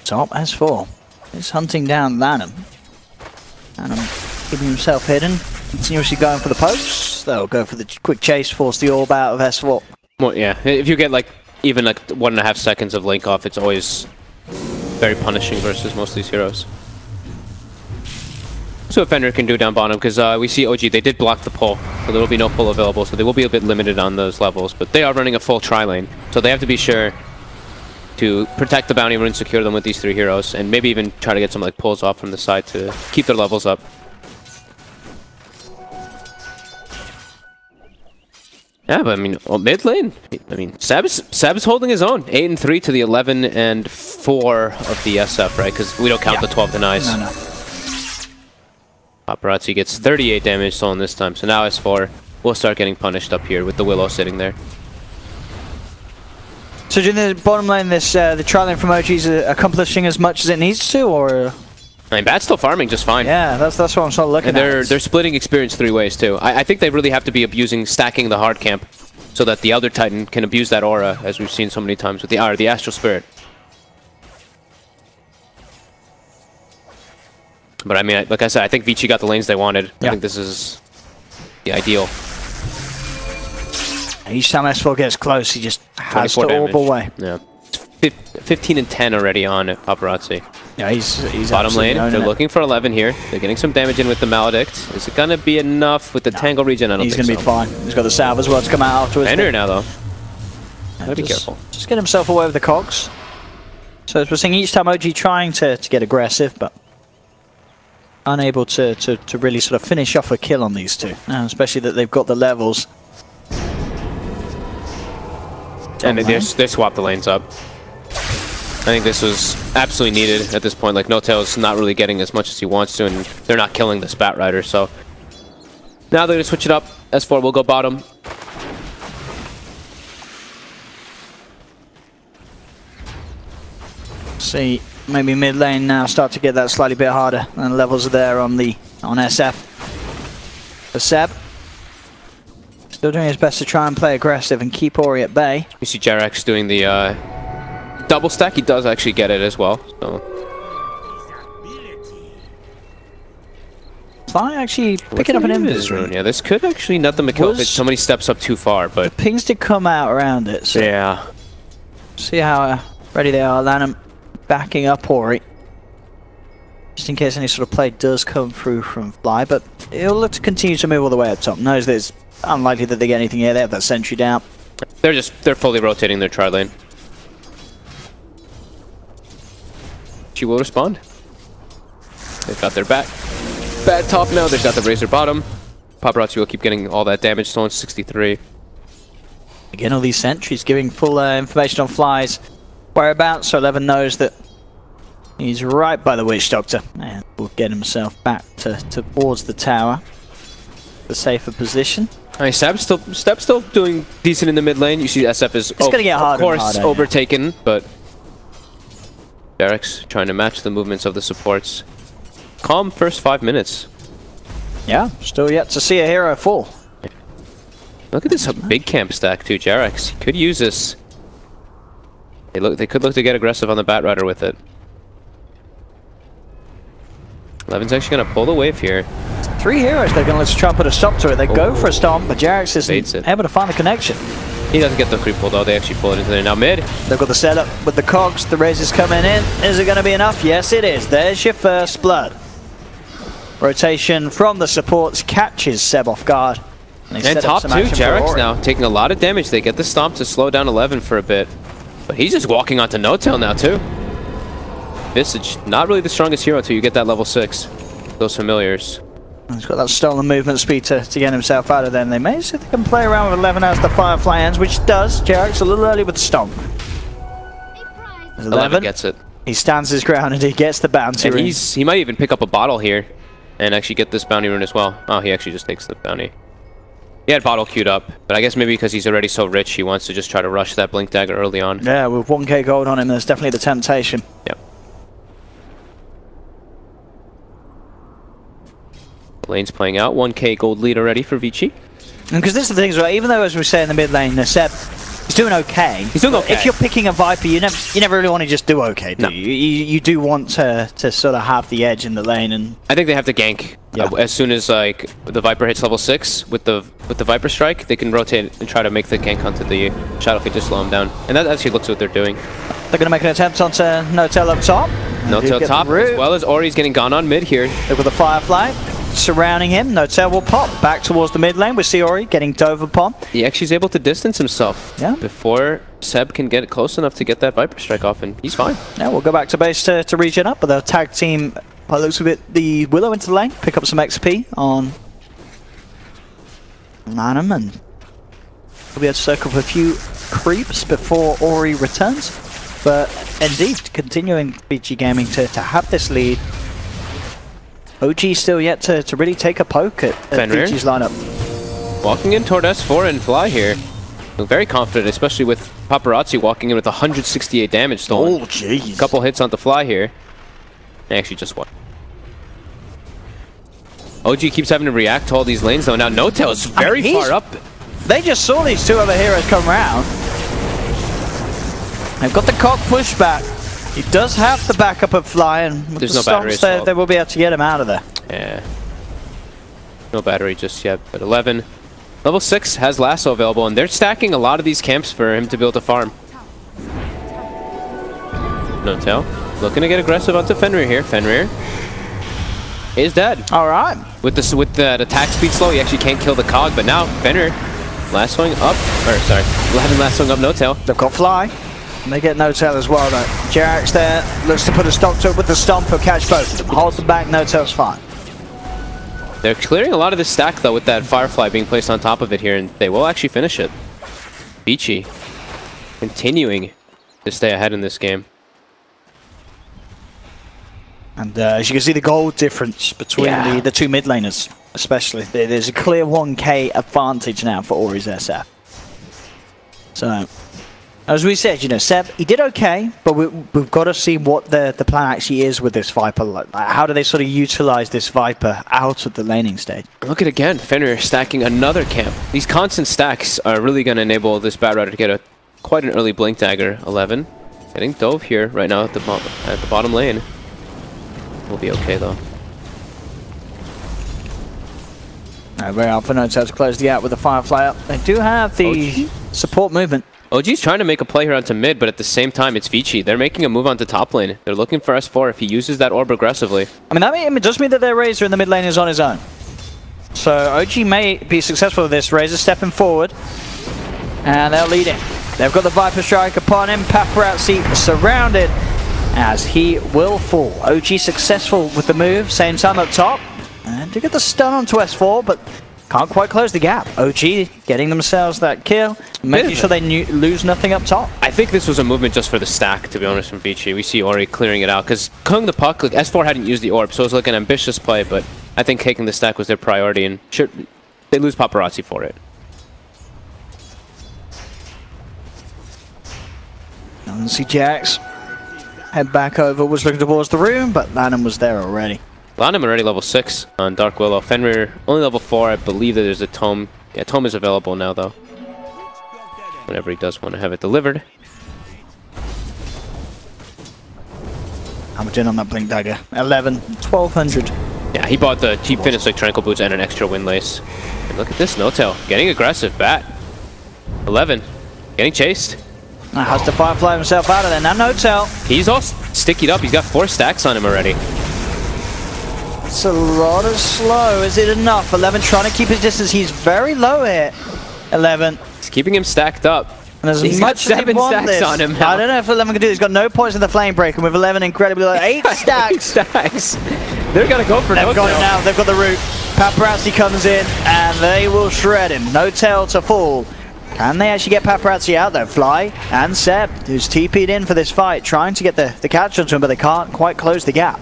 Speaker 3: Top S4 is hunting down Lanem. Lanem keeping himself hidden. Continuously going for the pokes. They'll go for the quick chase, force the orb out of S4.
Speaker 2: Well, yeah. If you get even 1.5 seconds of link off, it's always very punishing versus most of these heroes. So Fender can do down bottom, because we see OG, they did block the pull, so there will be no pull available, so they will be a bit limited on those levels, but they are running a full tri-lane, so they have to be sure to protect the bounty rune, secure them with these 3 heroes, and maybe even try to get some pulls off from the side to keep their levels up. Yeah, but I mean, mid lane, I mean, Seb's holding his own. 8 and 3 to the 11 and 4 of the SF, right? Because we don't count the 12 denies.
Speaker 3: No.
Speaker 2: Paparazzi gets 38 damage stolen this time, so now S4 will start getting punished up here with the Willow sitting there.
Speaker 3: So do you think the bottom lane, the tri-lane from OG is accomplishing as much as it needs to, or?
Speaker 2: I mean, Bat's still farming just fine.
Speaker 3: Yeah, that's what I'm sort of looking
Speaker 2: at. They're splitting experience 3 ways too. I think they really have to be stacking the hard camp, so that the Elder Titan can abuse that aura, as we've seen so many times with the Astral Spirit. But I mean, like I said, I think Vici got the lanes they wanted.
Speaker 3: Yeah.
Speaker 2: I think this is the ideal.
Speaker 3: Each time S4 gets close, he just has to
Speaker 2: 24
Speaker 3: orb
Speaker 2: damage.
Speaker 3: away.
Speaker 2: Yeah. 15 and 10 already on Paparazzi.
Speaker 3: Yeah, he's
Speaker 2: Bottom lane,
Speaker 3: owning
Speaker 2: they're
Speaker 3: it.
Speaker 2: looking for 11 here. They're getting some damage in with the Maledict. Is it going to be enough with the Tangle regen? I don't
Speaker 3: He's
Speaker 2: think
Speaker 3: going to be fine. He's got the salve as well to come out afterwards.
Speaker 2: Ender now, though. Gotta be
Speaker 3: Just-
Speaker 2: careful.
Speaker 3: Just get himself away with the cogs. So as we're seeing each time OG trying to get aggressive, but unable to really sort of finish off a kill on these two. Especially that they've got the levels.
Speaker 2: And they swapped the lanes up. I think this was absolutely needed at this point. Like, No-Tail's not really getting as much as he wants to, and they're not killing the Spat Rider, so... Now they're going to switch it up. S4 will go bottom.
Speaker 3: See, maybe mid lane now start to get that slightly bit harder, and levels are there on SF. For Seb, still doing his best to try and play aggressive and keep Ori at bay.
Speaker 2: You see Jarex doing the double stack. He does actually get it as well. So
Speaker 3: Fly actually picking up an
Speaker 2: Invis
Speaker 3: Invis rune.
Speaker 2: Yeah, this could actually nut them a kill if somebody steps up too far, but
Speaker 3: Pings did come out around it, so
Speaker 2: yeah.
Speaker 3: see how ready they are. Lanham backing up Ori. Just in case any sort of play does come through from Fly, but he'll look to continue to move all the way up top. Knows that it's unlikely that they get anything here. They have that sentry down.
Speaker 2: They're fully rotating their tri lane. She will respond. They've got their bat top now. They've got the Razor bottom. Paparazzi will keep getting all that damage. Still on 63.
Speaker 3: Again, all these sentries giving full information on Fly's whereabouts, so 11 knows that he's right by the Witch Doctor, and will get himself back towards the tower. The safer position.
Speaker 2: Alright, Step's still doing decent in the mid lane. You see SF is
Speaker 3: gonna get harder
Speaker 2: of
Speaker 3: and
Speaker 2: course
Speaker 3: harder,
Speaker 2: overtaken, but Jarex trying to match the movements of the supports. Calm first 5 minutes.
Speaker 3: Yeah, still yet to see a hero fall.
Speaker 2: Look at this big camp stack too, Jarex. He could use this. They could look to get aggressive on the Bat Rider with it. 11's actually gonna pull the wave here.
Speaker 3: 3 heroes, they're gonna let's try and put a stop to it. They go for a stomp, but Jarex
Speaker 2: Baits
Speaker 3: isn't
Speaker 2: it.
Speaker 3: able to find the connection.
Speaker 2: He doesn't get the creep pull though, they actually pull it into there. Now mid.
Speaker 3: They've got the setup with the cogs, the razors coming in. Is it gonna be enough? Yes it is. There's your first blood. Rotation from the supports catches Seb off guard.
Speaker 2: And top 2, Jarex now taking a lot of damage. They get the stomp to slow down 11 for a bit. But he's just walking onto No-Tail now too. Visage, not really the strongest hero until you get that level 6. Those familiars.
Speaker 3: He's got that stolen movement speed to get himself out of them. They may see if they can play around with 11 as the Firefly ends, which does. Jarex a little early with the stomp.
Speaker 2: 11 gets it.
Speaker 3: He stands his ground and he gets the bounty
Speaker 2: And
Speaker 3: rune.
Speaker 2: he might even pick up a bottle here and actually get this bounty rune as well. Oh, he actually just takes the bounty. He had bottle queued up, but I guess maybe because he's already so rich, he wants to just try to rush that Blink Dagger early on.
Speaker 3: Yeah, with 1k gold on him, there's definitely the temptation.
Speaker 2: Yep. Lane's playing out. 1k gold lead already for Vici.
Speaker 3: Because this is the thing as well, even though as we say in the mid lane, Seb, he's doing okay.
Speaker 2: He's doing okay.
Speaker 3: If you're picking a Viper, you never really want to just do okay, do
Speaker 2: No.
Speaker 3: you? You do want to sort of have the edge in the lane, and
Speaker 2: I think they have to gank.
Speaker 3: Yeah.
Speaker 2: As soon as like the Viper hits level 6 with the Viper Strike, they can rotate and try to make the gank onto the Shadowfeet to slow him down. And that actually looks what they're doing.
Speaker 3: they're going to make an attempt onto No-Tail up top.
Speaker 2: No-Tail top, as well as Ori's getting gone on mid here.
Speaker 3: They've got the Firefly surrounding him. No-Tail will pop back towards the mid lane. We see Ori getting dove upon.
Speaker 2: He actually is able to distance himself before Seb can get close enough to get that Viper Strike off, and he's fine.
Speaker 3: Yeah, we'll go back to base to regen up, but the tag team, by the looks of it, the Willow into the lane, pick up some XP on Lanham, and we'll be able to circle with a few creeps before Ori returns. But indeed, continuing BG Gaming to have this lead. OG still yet to really take a poke at Vici's lineup.
Speaker 2: Walking in toward S4 and Fly here. Look very confident, especially with Paparazzi walking in with 168 damage stolen.
Speaker 3: Oh, jeez.
Speaker 2: Couple hits on the Fly here. Actually, just one. OG keeps having to react to all these lanes, though. Now No-Tail is very far up.
Speaker 3: They just saw these 2 other heroes come round. They've got the cock pushback. He does have the backup of Fly, and with
Speaker 2: There's
Speaker 3: the
Speaker 2: no battery
Speaker 3: stomps there,
Speaker 2: assault.
Speaker 3: they will be able to get him out of there.
Speaker 2: Yeah. No battery just yet, but 11. Level 6 has Lasso available, and they're stacking a lot of these camps for him to be able to farm. No tell. Looking to get aggressive onto Fenrir here. Fenrir is dead.
Speaker 3: All right.
Speaker 2: With the attack speed slow, he actually can't kill the cog, but now Fenrir lassoing up, or sorry, lassoing up No Tail.
Speaker 3: They've got Fly. And they get No Tail as well, though. Jerax there looks to put a stop to it with the stomp. He'll catch both of them. Holds them back. No Tail's fine.
Speaker 2: They're clearing a lot of this stack, though, with that Firefly being placed on top of it here, and they will actually finish it. Vici continuing to stay ahead in this game. And
Speaker 3: as you can see, the gold difference between the two mid laners, especially. There's a clear 1k advantage now for Ori's SF. So, as we said, you know, Seb, he did okay, but we've got to see what the plan actually is with this Viper. Like, how do they sort of utilize this Viper out of the laning stage?
Speaker 2: Look at again, Fenrir stacking another camp. These constant stacks are really going to enable this Batrider to get quite an early Blink Dagger. 11, getting dove here right now at the bottom lane. We'll be okay though.
Speaker 3: Very hard for No Tail to close the gap with the Firefly up. They do have the support movement.
Speaker 2: OG's trying to make a play here onto mid, but at the same time, it's Vici. They're making a move onto top lane. They're looking for S4 if he uses that orb aggressively.
Speaker 3: I mean, it does mean that their Razor in the mid lane is on his own. So OG may be successful with this. Razor stepping forward, and they'll lead him. They've got the Viper Strike upon him. Paparazzi surrounded as he will fall. OG successful with the move. Same time up top. And to get the stun onto S4, but can't quite close the gap. OG getting themselves that kill, making sure they lose nothing up top.
Speaker 2: I think this was a movement just for the stack, to be honest, from Vici. We see Ori clearing it out, because killing the puck, like S4 hadn't used the orb, so it was like an ambitious play, but I think taking the stack was their priority, and they lose Paparazzi for it.
Speaker 3: And see Jax head back over, was looking towards the room, but Lanham was there already.
Speaker 2: Lanham already level 6 on Dark Willow. Fenrir only level 4. I believe that there's a tome. Yeah, tome is available now, though. Whenever he does want to have it delivered.
Speaker 3: How much in on that Blink Dagger? 11, 1200.
Speaker 2: Yeah, he finished like Tranquil Boots and an extra Windlace. And look at this, No Tail getting aggressive. Bat 11, getting chased.
Speaker 3: Now has to Firefly himself out of there. Now No Tail.
Speaker 2: He's all stickied up. He's got 4 stacks on him already.
Speaker 3: It's a lot of slow. Is it enough? 11 trying to keep his distance. He's very low here. 11.
Speaker 2: He's keeping him stacked up.
Speaker 3: And as
Speaker 2: He's
Speaker 3: much
Speaker 2: got 7
Speaker 3: as
Speaker 2: stacks
Speaker 3: this,
Speaker 2: on him now.
Speaker 3: I don't know if 11 can do this. He's got no points in the flame break, and with 11 incredibly low. 8 stacks.
Speaker 2: 8 stacks. They're going to go for No
Speaker 3: They've
Speaker 2: Tail.
Speaker 3: got it now. They've got the root. Paparazzi comes in, and they will shred him. No Tail to fall. Can they actually get Paparazzi out there? Fly and Seb, who's TP'd in for this fight, trying to get the catch onto him, but they can't quite close the gap.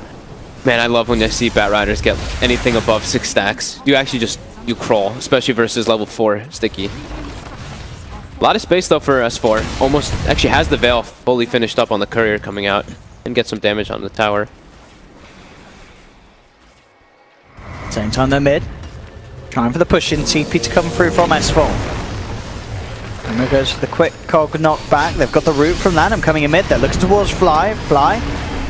Speaker 2: Man, I love when I see Batriders get anything above 6 stacks. You actually you crawl, especially versus level 4 Sticky. A lot of space though for S4. Almost actually has the Veil fully finished up on the Courier coming out and get some damage on the tower.
Speaker 3: Same time they're mid. Trying for the push-in TP to come through from S4. And there goes for the quick cog knockback. They've got the root from Lanham coming in mid. They're looking towards Fly.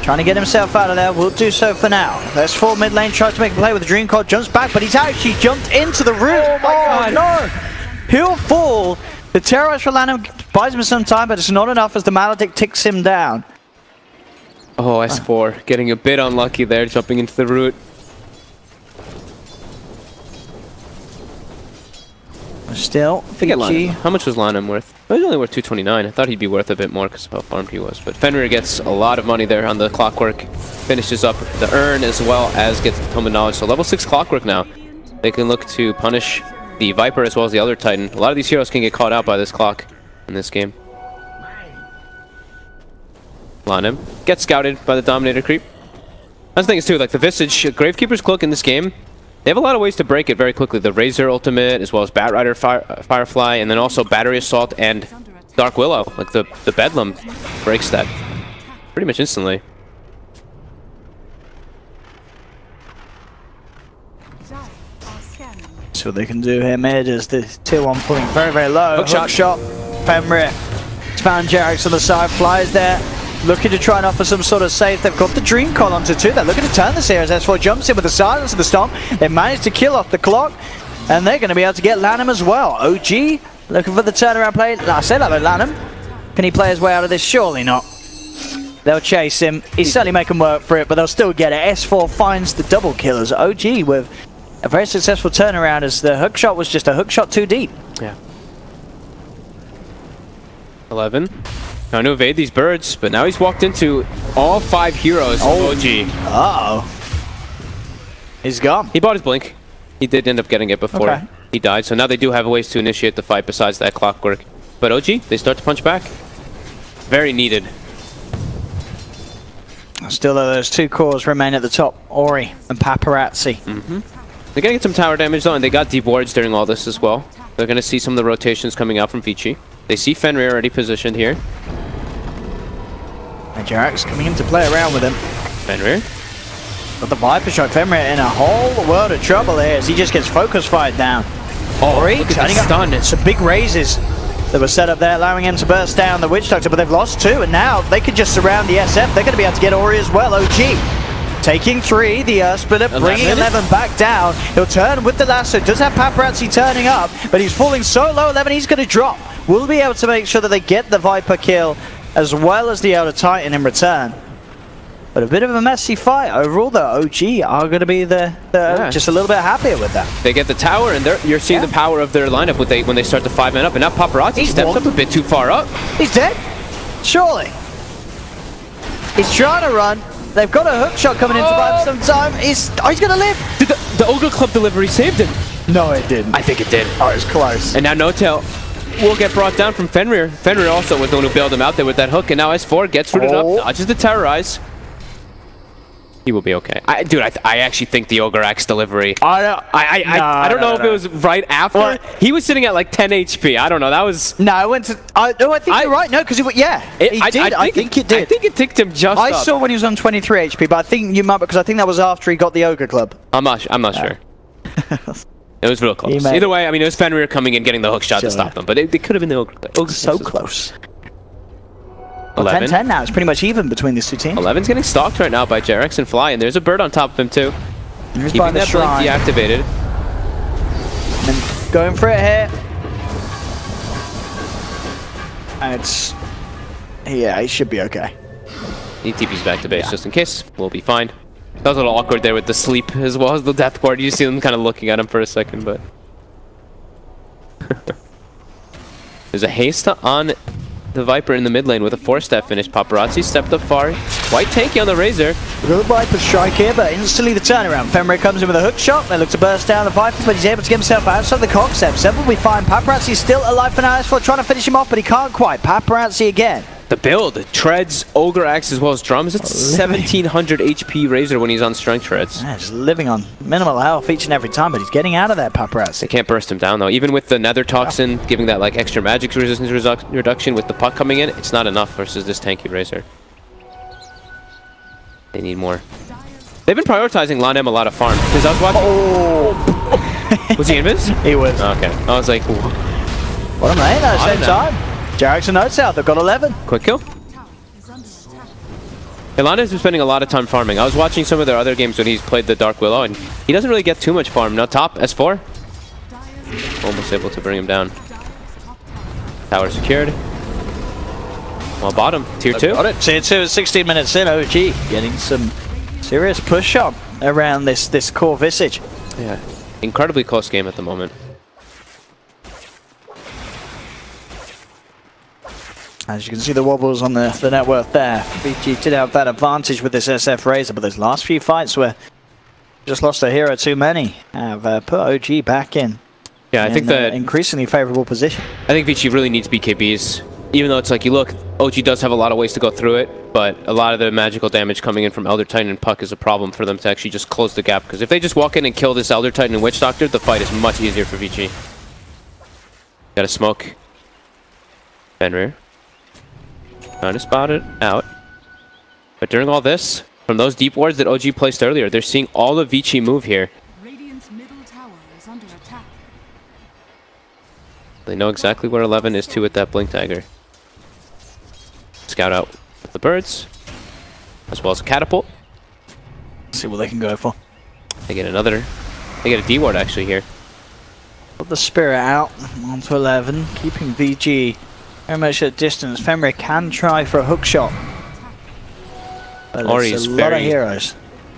Speaker 3: Trying to get himself out of there. Will do so for now. S4 mid lane tries to make a play with the Dream Cod. Jumps back, but he's actually jumped into the root. Oh my god. No! He'll fall. The terrorize for Lanham buys him some time, but it's not enough as the Maledict ticks him down.
Speaker 2: Oh, S4 getting a bit unlucky there, jumping into the root.
Speaker 3: Still, Vici.
Speaker 2: How much was Lanham worth? Well, he's only worth 229. I thought he'd be worth a bit more because of how farmed he was. But Fenrir gets a lot of money there on the Clockwork. Finishes up the Urn as well as gets the Tome of Knowledge. So level 6 Clockwork now. They can look to punish the Viper as well as the other Titan. A lot of these heroes can get caught out by this clock in this game. Lanham gets scouted by the Dominator creep. That's the thing is too, like the Visage, Gravekeeper's Cloak in this game, they have a lot of ways to break it very quickly. The Razor ultimate, as well as Batrider Firefly, and then also Battery Assault and Dark Willow. Like the Bedlam breaks that pretty much instantly.
Speaker 3: So what they can do here mid is the tier 1 pulling very, very low. Hook shot. Fenrir. It's found Jerax on the side, flies there. looking to try and offer some sort of save. They've got the Dream Call onto 2. They're looking to turn this here as S4 jumps in with the silence of the Stomp. They managed to kill off the clock, and they're going to be able to get Lanham as well. OG looking for the turnaround play. I say that about Lanham. Can he play his way out of this? Surely not. They'll chase him. He's certainly making work for it, but they'll still get it. S4 finds the double killers. OG with a very successful turnaround as the hook shot was just a hook shot too deep.
Speaker 2: Yeah. 11. Trying to evade these birds, but now he's walked into all 5 heroes of OG.
Speaker 3: Uh-oh. He's gone.
Speaker 2: He bought his blink. He did end up getting it before he died, so now they do have ways to initiate the fight besides that clockwork. But OG, they start to punch back. Very needed.
Speaker 3: Still, though, those 2 cores remain at the top. Ori and Paparazzi.
Speaker 2: They're going to get some tower damage, though, and they got deep wards during all this as well. They're going to see some of the rotations coming out from Vici. They see Fenrir already positioned here.
Speaker 3: And Jarek's coming in to play around with him.
Speaker 2: Fenrir.
Speaker 3: But the Viper shot Fenrir in a whole world of trouble here as he just gets focus fired down. Ori turning up some big raises that were set up there, allowing him to burst down the Witch Doctor, but they've lost 2, and now they could just surround the SF. They're going to be able to get Ori as well. OG taking 3, the Splitter bringing 11 back down. He'll turn with the lasso, does have Paparazzi turning up, but he's falling so low, 11, he's going to drop. Will be able to make sure that they get the Viper kill as well as the Elder Titan in return. But a bit of a messy fight. Overall, the OG are going to be just a little bit happier with that.
Speaker 2: They get the tower, and you're seeing the power of their lineup when they start to 5-man up. And now Paparazzi steps up a bit too far up.
Speaker 3: He's dead? Surely. He's trying to run. They've got a hook shot coming into buy him some time. He's going to live.
Speaker 2: Did the Ogre Club delivery saved him?
Speaker 3: No, it didn't.
Speaker 2: I think it did.
Speaker 3: Oh, it was close.
Speaker 2: And now No-Tail will get brought down from Fenrir. Fenrir also was the one who bailed him out there with that hook, and now S4 gets rooted up, dodges the terrorize. He will be okay. I actually think the Ogre Axe delivery. I don't know if it was right after. What? He was sitting at like 10 HP. I don't know. That was.
Speaker 3: No, I went to. I think you're right. No, because he did. I think it did.
Speaker 2: I think it ticked him just.
Speaker 3: I saw when he was on 23 HP, but I think you might because I think that was after he got the Ogre Club.
Speaker 2: I'm not sure. It was real close. Either way, I mean, it was Fenrir coming in, getting the hook shot to stop them, but it could have been the Ogre.
Speaker 3: So close.
Speaker 2: 11.
Speaker 3: 10-10 now. It's pretty much even between these 2 teams.
Speaker 2: 11's getting stalked right now by Jarex and Fly, and there's a bird on top of him too.
Speaker 3: Keeping that blink
Speaker 2: deactivated.
Speaker 3: And going for it here. And it's... Yeah, he should be okay.
Speaker 2: He TP's back to base just in case. We'll be fine. That was a little awkward there with the sleep as well as the death board. You see them kind of looking at him for a second, but... There's a haste on the Viper in the mid lane with a 4-step finish. Paparazzi stepped up far. Quite tanky on the Razor.
Speaker 3: Good Viper strike here, but instantly the turnaround. Fenrir comes in with a hook shot. They look to burst down the Viper, but he's able to get himself outside the cog step. 7 will be fine. Paparazzi's still alive for now. S4 trying to finish him off, but he can't quite. Paparazzi again.
Speaker 2: The build treads Ogre Axe as well as drums. It's 1700 HP Razor when he's on strength treads.
Speaker 3: Yeah, just living on minimal health each and every time, but he's getting out of that Paparazzi.
Speaker 2: They can't burst him down though. Even with the Nether Toxin giving that like extra magic resistance reduction with the puck coming in, it's not enough versus this tanky Razor. They need more. They've been prioritizing Lanem a lot of farm because I was watching. Oh. Was he invis?
Speaker 3: He was.
Speaker 2: Okay. I was like,
Speaker 3: what am I at the same time? Jarek's and Notes out. They've got 11.
Speaker 2: Quick kill. Elander's been spending a lot of time farming. I was watching some of their other games when he's played the Dark Willow, and he doesn't really get too much farm. Now top, S4. Almost able to bring him down. Tower secured. Well, bottom, tier 2.
Speaker 3: Got it. Tier 2 is 16 minutes in. OG getting some serious push up around this core Visage.
Speaker 2: Yeah, incredibly close game at the moment.
Speaker 3: As you can see the wobbles on the net worth there. Vici did have that advantage with this SF Razor, but those last few fights were just lost a hero too many. Have put OG back in.
Speaker 2: Yeah, I think that
Speaker 3: increasingly favorable position.
Speaker 2: I think Vici really needs BKBs. Even though it's like, you look, OG does have a lot of ways to go through it, but a lot of the magical damage coming in from Elder Titan and Puck is a problem for them to actually just close the gap. Because if they just walk in and kill this Elder Titan and Witch Doctor, the fight is much easier for Vici. Gotta smoke. Fenrir. Trying to spot it out. But during all this, from those deep wards that OG placed earlier, they're seeing all of Vici move here.
Speaker 1: Radiant's middle tower is under attack.
Speaker 2: They know exactly where 11 is too with that Blink Dagger. Scout out with the birds, as well as a catapult.
Speaker 3: Let's see what they can go for.
Speaker 2: They get another. They get a D ward actually here.
Speaker 3: Put the spirit out onto 11, keeping VG very much at distance. Fenrir can try for a hook shot. But
Speaker 2: Ori's
Speaker 3: a lot of heroes.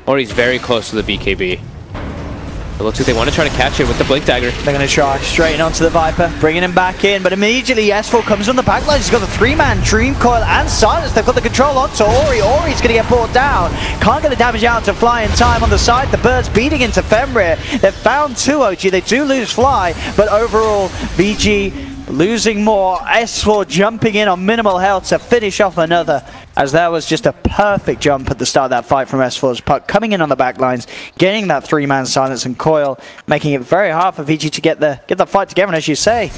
Speaker 2: Ori's very close to the BKB. It looks like they want to try to catch it with the Blink Dagger.
Speaker 3: They're going to try straight in onto the Viper, bringing him back in, but immediately S4 comes on the backline. He's got the 3-man Dream Coil and Silence. They've got the control onto Ori. Ori's going to get brought down. Can't get the damage out to Fly in time on the side. The birds beating into Fenrir. They've found 2 OG. They do lose Fly, but overall, VG losing more. S4 jumping in on minimal health to finish off another, as that was just a perfect jump at the start of that fight from S4's puck, coming in on the back lines, getting that 3-man Silence and Coil, making it very hard for VG to get the fight together. And as you say,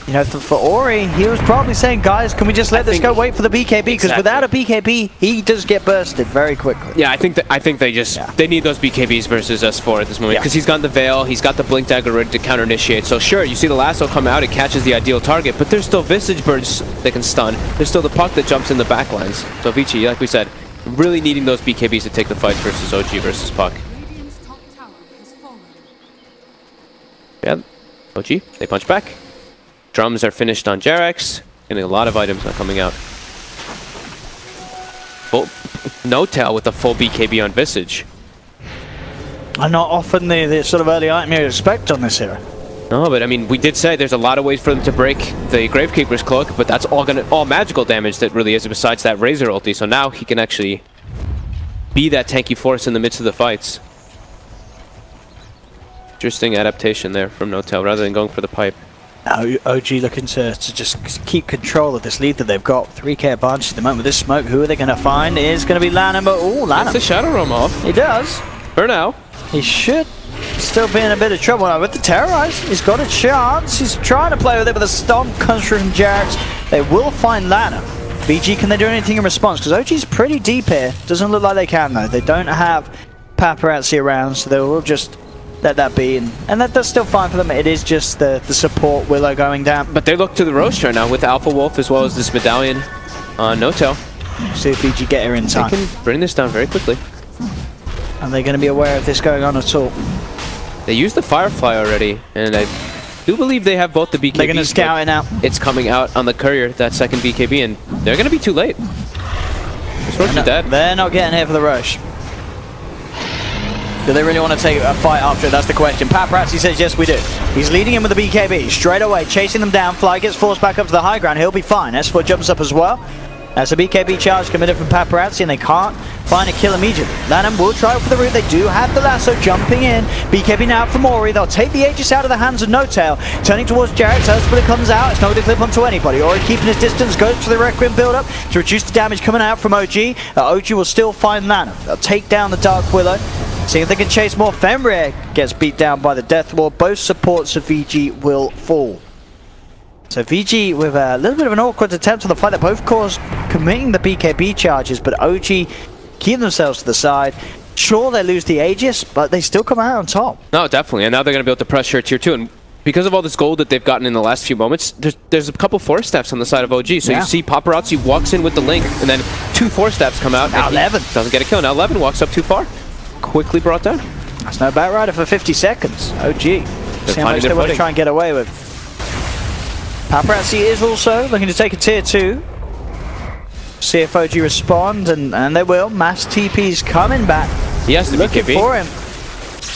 Speaker 3: you know, for Ori, he was probably saying, guys, can we just let this go, wait for the BKB? Because without a BKB, he does get bursted very quickly.
Speaker 2: Yeah, I think they just they need those BKBs versus S4 at this moment, because he's got the Veil, he's got the Blink Dagger ready to counter initiate. So sure, you see the lasso come out, it catches the ideal target, but there's still Visage birds they can stun. There's still the puck that jumps in the backlines. So Vici, like we said, really needing those BKBs to take the fight versus OG versus puck.
Speaker 1: Radiant's top tower has fallen.
Speaker 2: Yeah, OG, they punch back. Drums are finished on Jerax, getting a lot of items not coming out. No Tail with a full BKB on Visage.
Speaker 3: And not often the sort of early item you expect on this hero.
Speaker 2: No, but I mean, we did say there's a lot of ways for them to break the Gravekeeper's cloak, but that's all magical damage that really is, besides that Razor ulti. So now he can actually be that tanky force in the midst of the fights. Interesting adaptation there from No Tail, rather than going for the pipe.
Speaker 3: Now OG looking to just keep control of this lead that they've got. 3k advantage at the moment with this smoke. Who are they going to find? It is going to be Lanham, but Lanham.
Speaker 2: It's the Shadow Roam off.
Speaker 3: He does.
Speaker 2: For now.
Speaker 3: He should still be in a bit of trouble now with the Terrorize. He's got a chance. He's trying to play with it, but the Stomp comes from Jerax. They will find Lanham. VG, can they do anything in response? Because OG's pretty deep here. Doesn't look like they can, though. They don't have Paparazzi around, so they will just let that be, and that's still fine for them. It is just the support Willow going down.
Speaker 2: But they look to the roaster now with Alpha Wolf as well as this medallion on No Tail.
Speaker 3: See if VG get here in time.
Speaker 2: They can bring this down very quickly.
Speaker 3: Are they going to be aware of this going on at all?
Speaker 2: They used the Firefly already, and I do believe they have both the BKBs.
Speaker 3: They're going to scout it out.
Speaker 2: It's coming out on the courier, that second BKB, and they're going to be too late. This roach is dead.
Speaker 3: They're not getting here for the rush. Do they really want to take a fight after it? That's the question. Paparazzi says yes, we do. He's leading him with the BKB. Straight away, chasing them down. Fly gets forced back up to the high ground. He'll be fine. S4 jumps up as well. That's a BKB charge committed from Paparazzi, and they can't find a kill immediately. Lanham will try for the route. They do have the lasso jumping in. BKB now from Ori. They'll take the Aegis out of the hands of No Tail. Turning towards Jerax. Husband comes out. It's not going to clip onto anybody. Ori keeping his distance. Goes for the Requiem build-up to reduce the damage coming out from OG. OG will still find Lanham. They'll take down the Dark Willow. See if they can chase more. Fenrir gets beat down by the Death Wall. Both supports of VG will fall. So VG with a little bit of an awkward attempt on the fight that both cause committing the BKB charges, but OG keep themselves to the side. Sure, they lose the Aegis, but they still come out on top.
Speaker 2: No, definitely, and now they're going to be able to pressure tier 2, and because of all this gold that they've gotten in the last few moments, there's a couple force steps on the side of OG. So you see Paparazzi walks in with the Link, and then 2 force steps come out.
Speaker 3: Now 11
Speaker 2: doesn't get a kill. Now 11 walks up too far. Quickly brought down.
Speaker 3: That's no bad rider for 50 seconds. OG. See how much they want to try and get away with. Paparazzi is also looking to take a tier 2. See if OG respond, and they will. Mass TP's coming back.
Speaker 2: He has the
Speaker 3: looking
Speaker 2: BKB
Speaker 3: for him.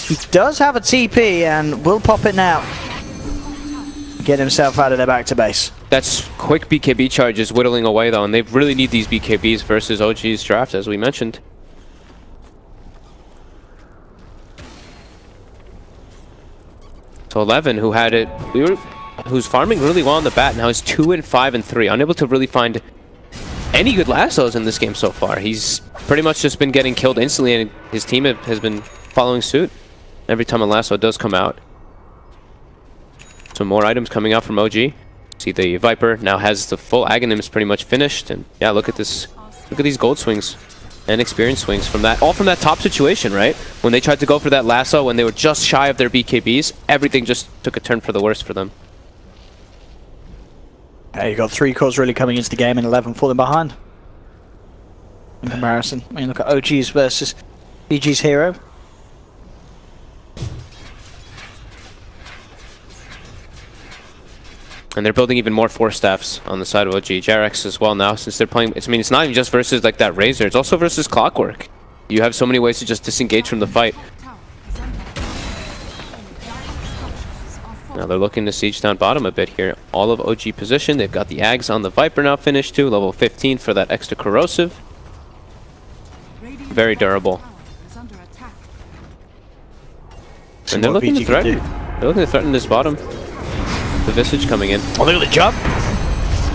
Speaker 3: He does have a TP and will pop it now. Get himself out of their back to base.
Speaker 2: That's quick BKB charges whittling away though, and they really need these BKBs versus OG's draft, as we mentioned. So 11, who had it, who's farming really well on the bat, now is 2 and 5 and 3, unable to really find any good lassos in this game so far. He's pretty much just been getting killed instantly, and his team has been following suit every time a lasso does come out. Some more items coming out from OG. See, the Viper now has the full Aghanims pretty much finished, and yeah, look at this. Look at these gold swings and experience swings from that, all from that top situation, right? When they tried to go for that lasso, when they were just shy of their BKBs, everything just took a turn for the worse for them.
Speaker 3: You got 3 cores really coming into the game and 11 falling behind. in comparison. I mean, look at OG's versus BG's hero.
Speaker 2: And they're building even more Force Staffs on the side of OG. Jarex as well now, since they're playing. I mean, it's not even just versus like that Razor. It's also versus Clockwork. You have so many ways to just disengage from the fight. Now they're looking to siege down bottom a bit here. All of OG position. They've got the Ags on the Viper now finished too. Level 15 for that extra corrosive. Very durable. And they're looking to threaten. They're looking to threaten this bottom. The Visage coming in.
Speaker 3: Oh, look at the jump.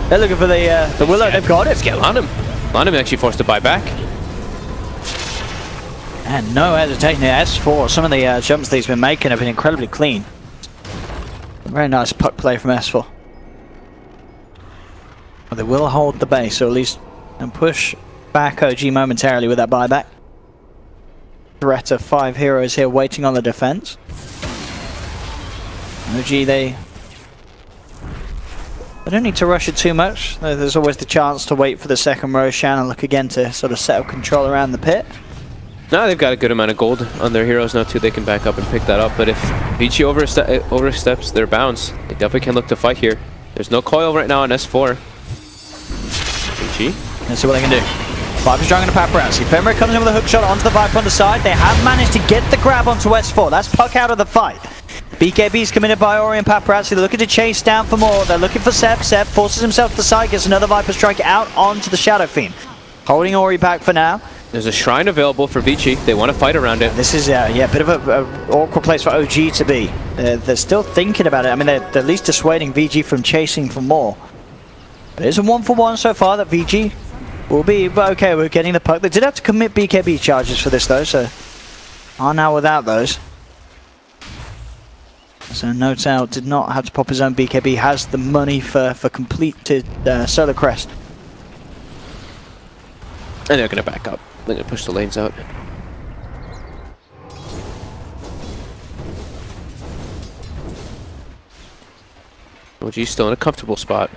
Speaker 3: They're looking for the Willow. They've got it.
Speaker 2: Let's get Lanham. Lanham actually forced to buy back.
Speaker 3: And no hesitation here. S4. Some of the jumps that he's been making have been incredibly clean. Very nice puck play from S4. Well, they will hold the base, or at least and push back OG momentarily with that buyback. Threat of 5 heroes here waiting on the defense. OG, they don't need to rush it too much. There's always the chance to wait for the second Roshan and look again to sort of set up control around the pit.
Speaker 2: Now they've got a good amount of gold on their heroes now too. They can back up and pick that up. But if Vici oversteps their bounds, they definitely can look to fight here. There's no coil right now on S4. Vici.
Speaker 3: Let's see what they can do. Viper's driving to Paparazzi. Fenrir comes in with a hook shot onto the Viper on the side. They have managed to get the grab onto S4. That's puck out of the fight. BKB's committed by Ori and Paparazzi. They're looking to chase down for more. They're looking for Seb. Seb forces himself to the side, gets another Viper strike out onto the Shadow Fiend. Holding Ori back for now.
Speaker 2: There's a shrine available for Vici. They want to fight around it.
Speaker 3: This is, yeah, a bit of a awkward place for OG to be. They're still thinking about it. I mean, they're at least dissuading VG from chasing for more. But it is a 1-for-1 so far that VG will be, but okay, we're getting the puck. They did have to commit BKB charges for this though, so are now without those. So No Doubt did not have to pop his own BKB, has the money for completed Solar Crest.
Speaker 2: And they're going to back up. They're going to push the lanes out. OG's still in a comfortable spot.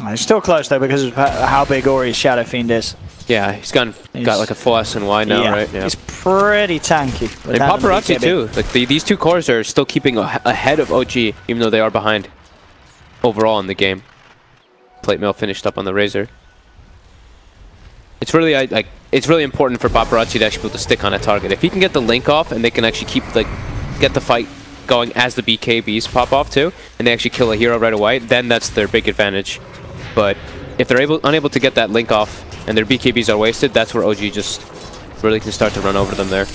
Speaker 3: He's still close though because of how big Ori's Shadow Fiend is.
Speaker 2: Yeah, he's got like a full SNY now,
Speaker 3: yeah,
Speaker 2: right? Yeah.
Speaker 3: He's pretty tanky.
Speaker 2: And Paparazzi too. Like these two cores are still keeping ahead of OG, even though they are behind overall in the game. Plate mail finished up on the Razor. It's really it's really important for Paparazzi to actually be able to stick on a target. If he can get the link off and they can actually keep get the fight going as the BKBs pop off too, and they actually kill a hero right away, then that's their big advantage. But if they're unable to get that link off and their BKBs are wasted, that's where OG just really can start to run over them there.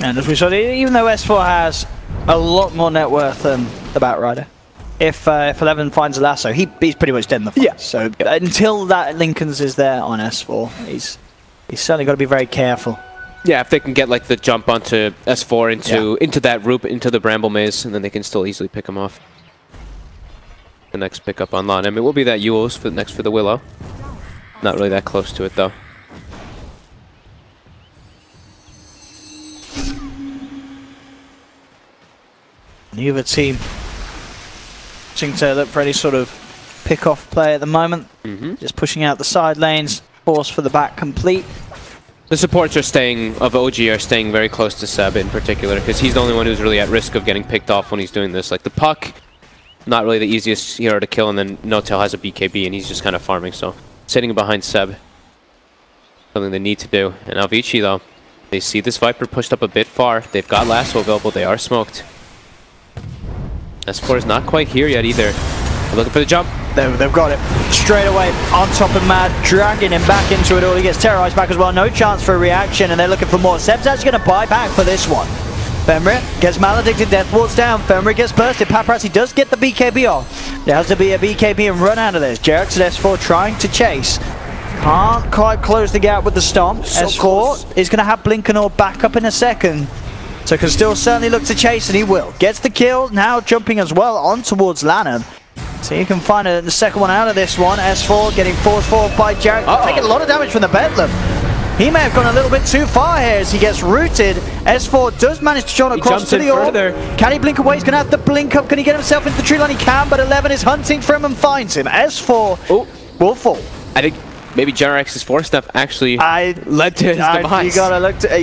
Speaker 3: And as we saw, even though S4 has a lot more net worth than the Batrider, if 11 finds a lasso, he's pretty much dead in the fight. Yeah. So until that Lincoln's is there on S4, he's certainly got to be very careful.
Speaker 2: Yeah, if they can get like the jump onto S4 into that root, into the Bramble Maze, and then they can still easily pick him off. The next pickup on Lanham. It will be that Yules for next for the Willow. Not really that close to it though.
Speaker 3: Neither team seem to look for any sort of pick-off play at the moment. Just pushing out the side lanes. Force for the back complete.
Speaker 2: The supports are staying, of OG are staying very close to Seb in particular, because he's the only one who's really at risk of getting picked off when he's doing this. Like the puck, not really the easiest hero to kill, and then No-Tail has a BKB and he's just kind of farming, so sitting behind Seb. Something they need to do. And now Vici though, they see this Viper pushed up a bit far. They've got lasso available, they are smoked. S4 is not quite here yet either. They're looking for the jump.
Speaker 3: They've got it. Straight away on top of Mad, dragging him back into it all. He gets terrorized back as well. No chance for a reaction, and they're looking for more. Seb's actually going to buy back for this one. Fenrir gets Maledicted, Death Waltz down. Fenrir gets bursted. Paparazzi does get the BKB off. There has to be a BKB and run out of this. Jarex and S4 trying to chase. Can't quite close the gap with the stomp. S4 is going to have Blink and Orb back up in a second. So can still certainly look to chase, and he will. Gets the kill, now jumping as well on towards Lanham. So you can find the second one out of this one. S4 getting forced forward by Jarex. Taking a lot of damage from the Bedlam. He may have gone a little bit too far here as he gets rooted. S4 does manage to jump across to the orb. Can he blink away? He's going to have to blink up. Can he get himself into the tree line? He can, but 11 is hunting for him and finds him. S4 will fall.
Speaker 2: I think maybe Jarex's force step actually led to his demise.
Speaker 3: You gotta look to,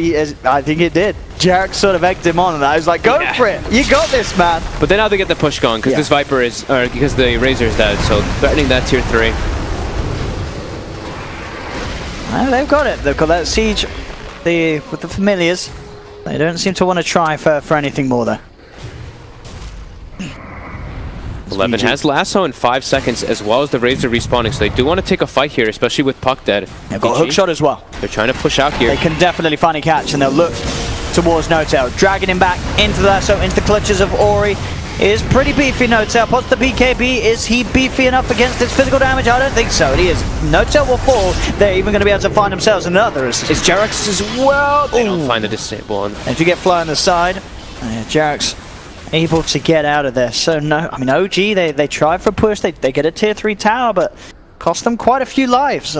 Speaker 3: I think it did. Jarex sort of egged him on, and I was like, go for it. You got this, man.
Speaker 2: But then now they get the push going, because this Viper is, or because the Razor is dead, so threatening that tier 3.
Speaker 3: Well, they've got it. They've got that siege with the familiars. They don't seem to want to try for anything more, though.
Speaker 2: 11 has lasso in 5 seconds, as well as the Razor respawning, so they do want to take a fight here, especially with Puck dead.
Speaker 3: They've got a hook shot as well.
Speaker 2: They're trying to push out here.
Speaker 3: They can definitely find a catch, and they'll look towards Notel, dragging him back into the lasso, into the clutches of Ori. Is pretty beefy, Notel. Pots the BKB. Is he beefy enough against its physical damage? I don't think so. He is. Notel will fall. They're even going to be able to find themselves another. It's Jarex as well.
Speaker 2: They don't find the disable on.
Speaker 3: And if you get fly on the side, Jarex able to get out of there. So no, I mean OG, they try for a push. They get a tier 3 tower, but cost them quite a few lives.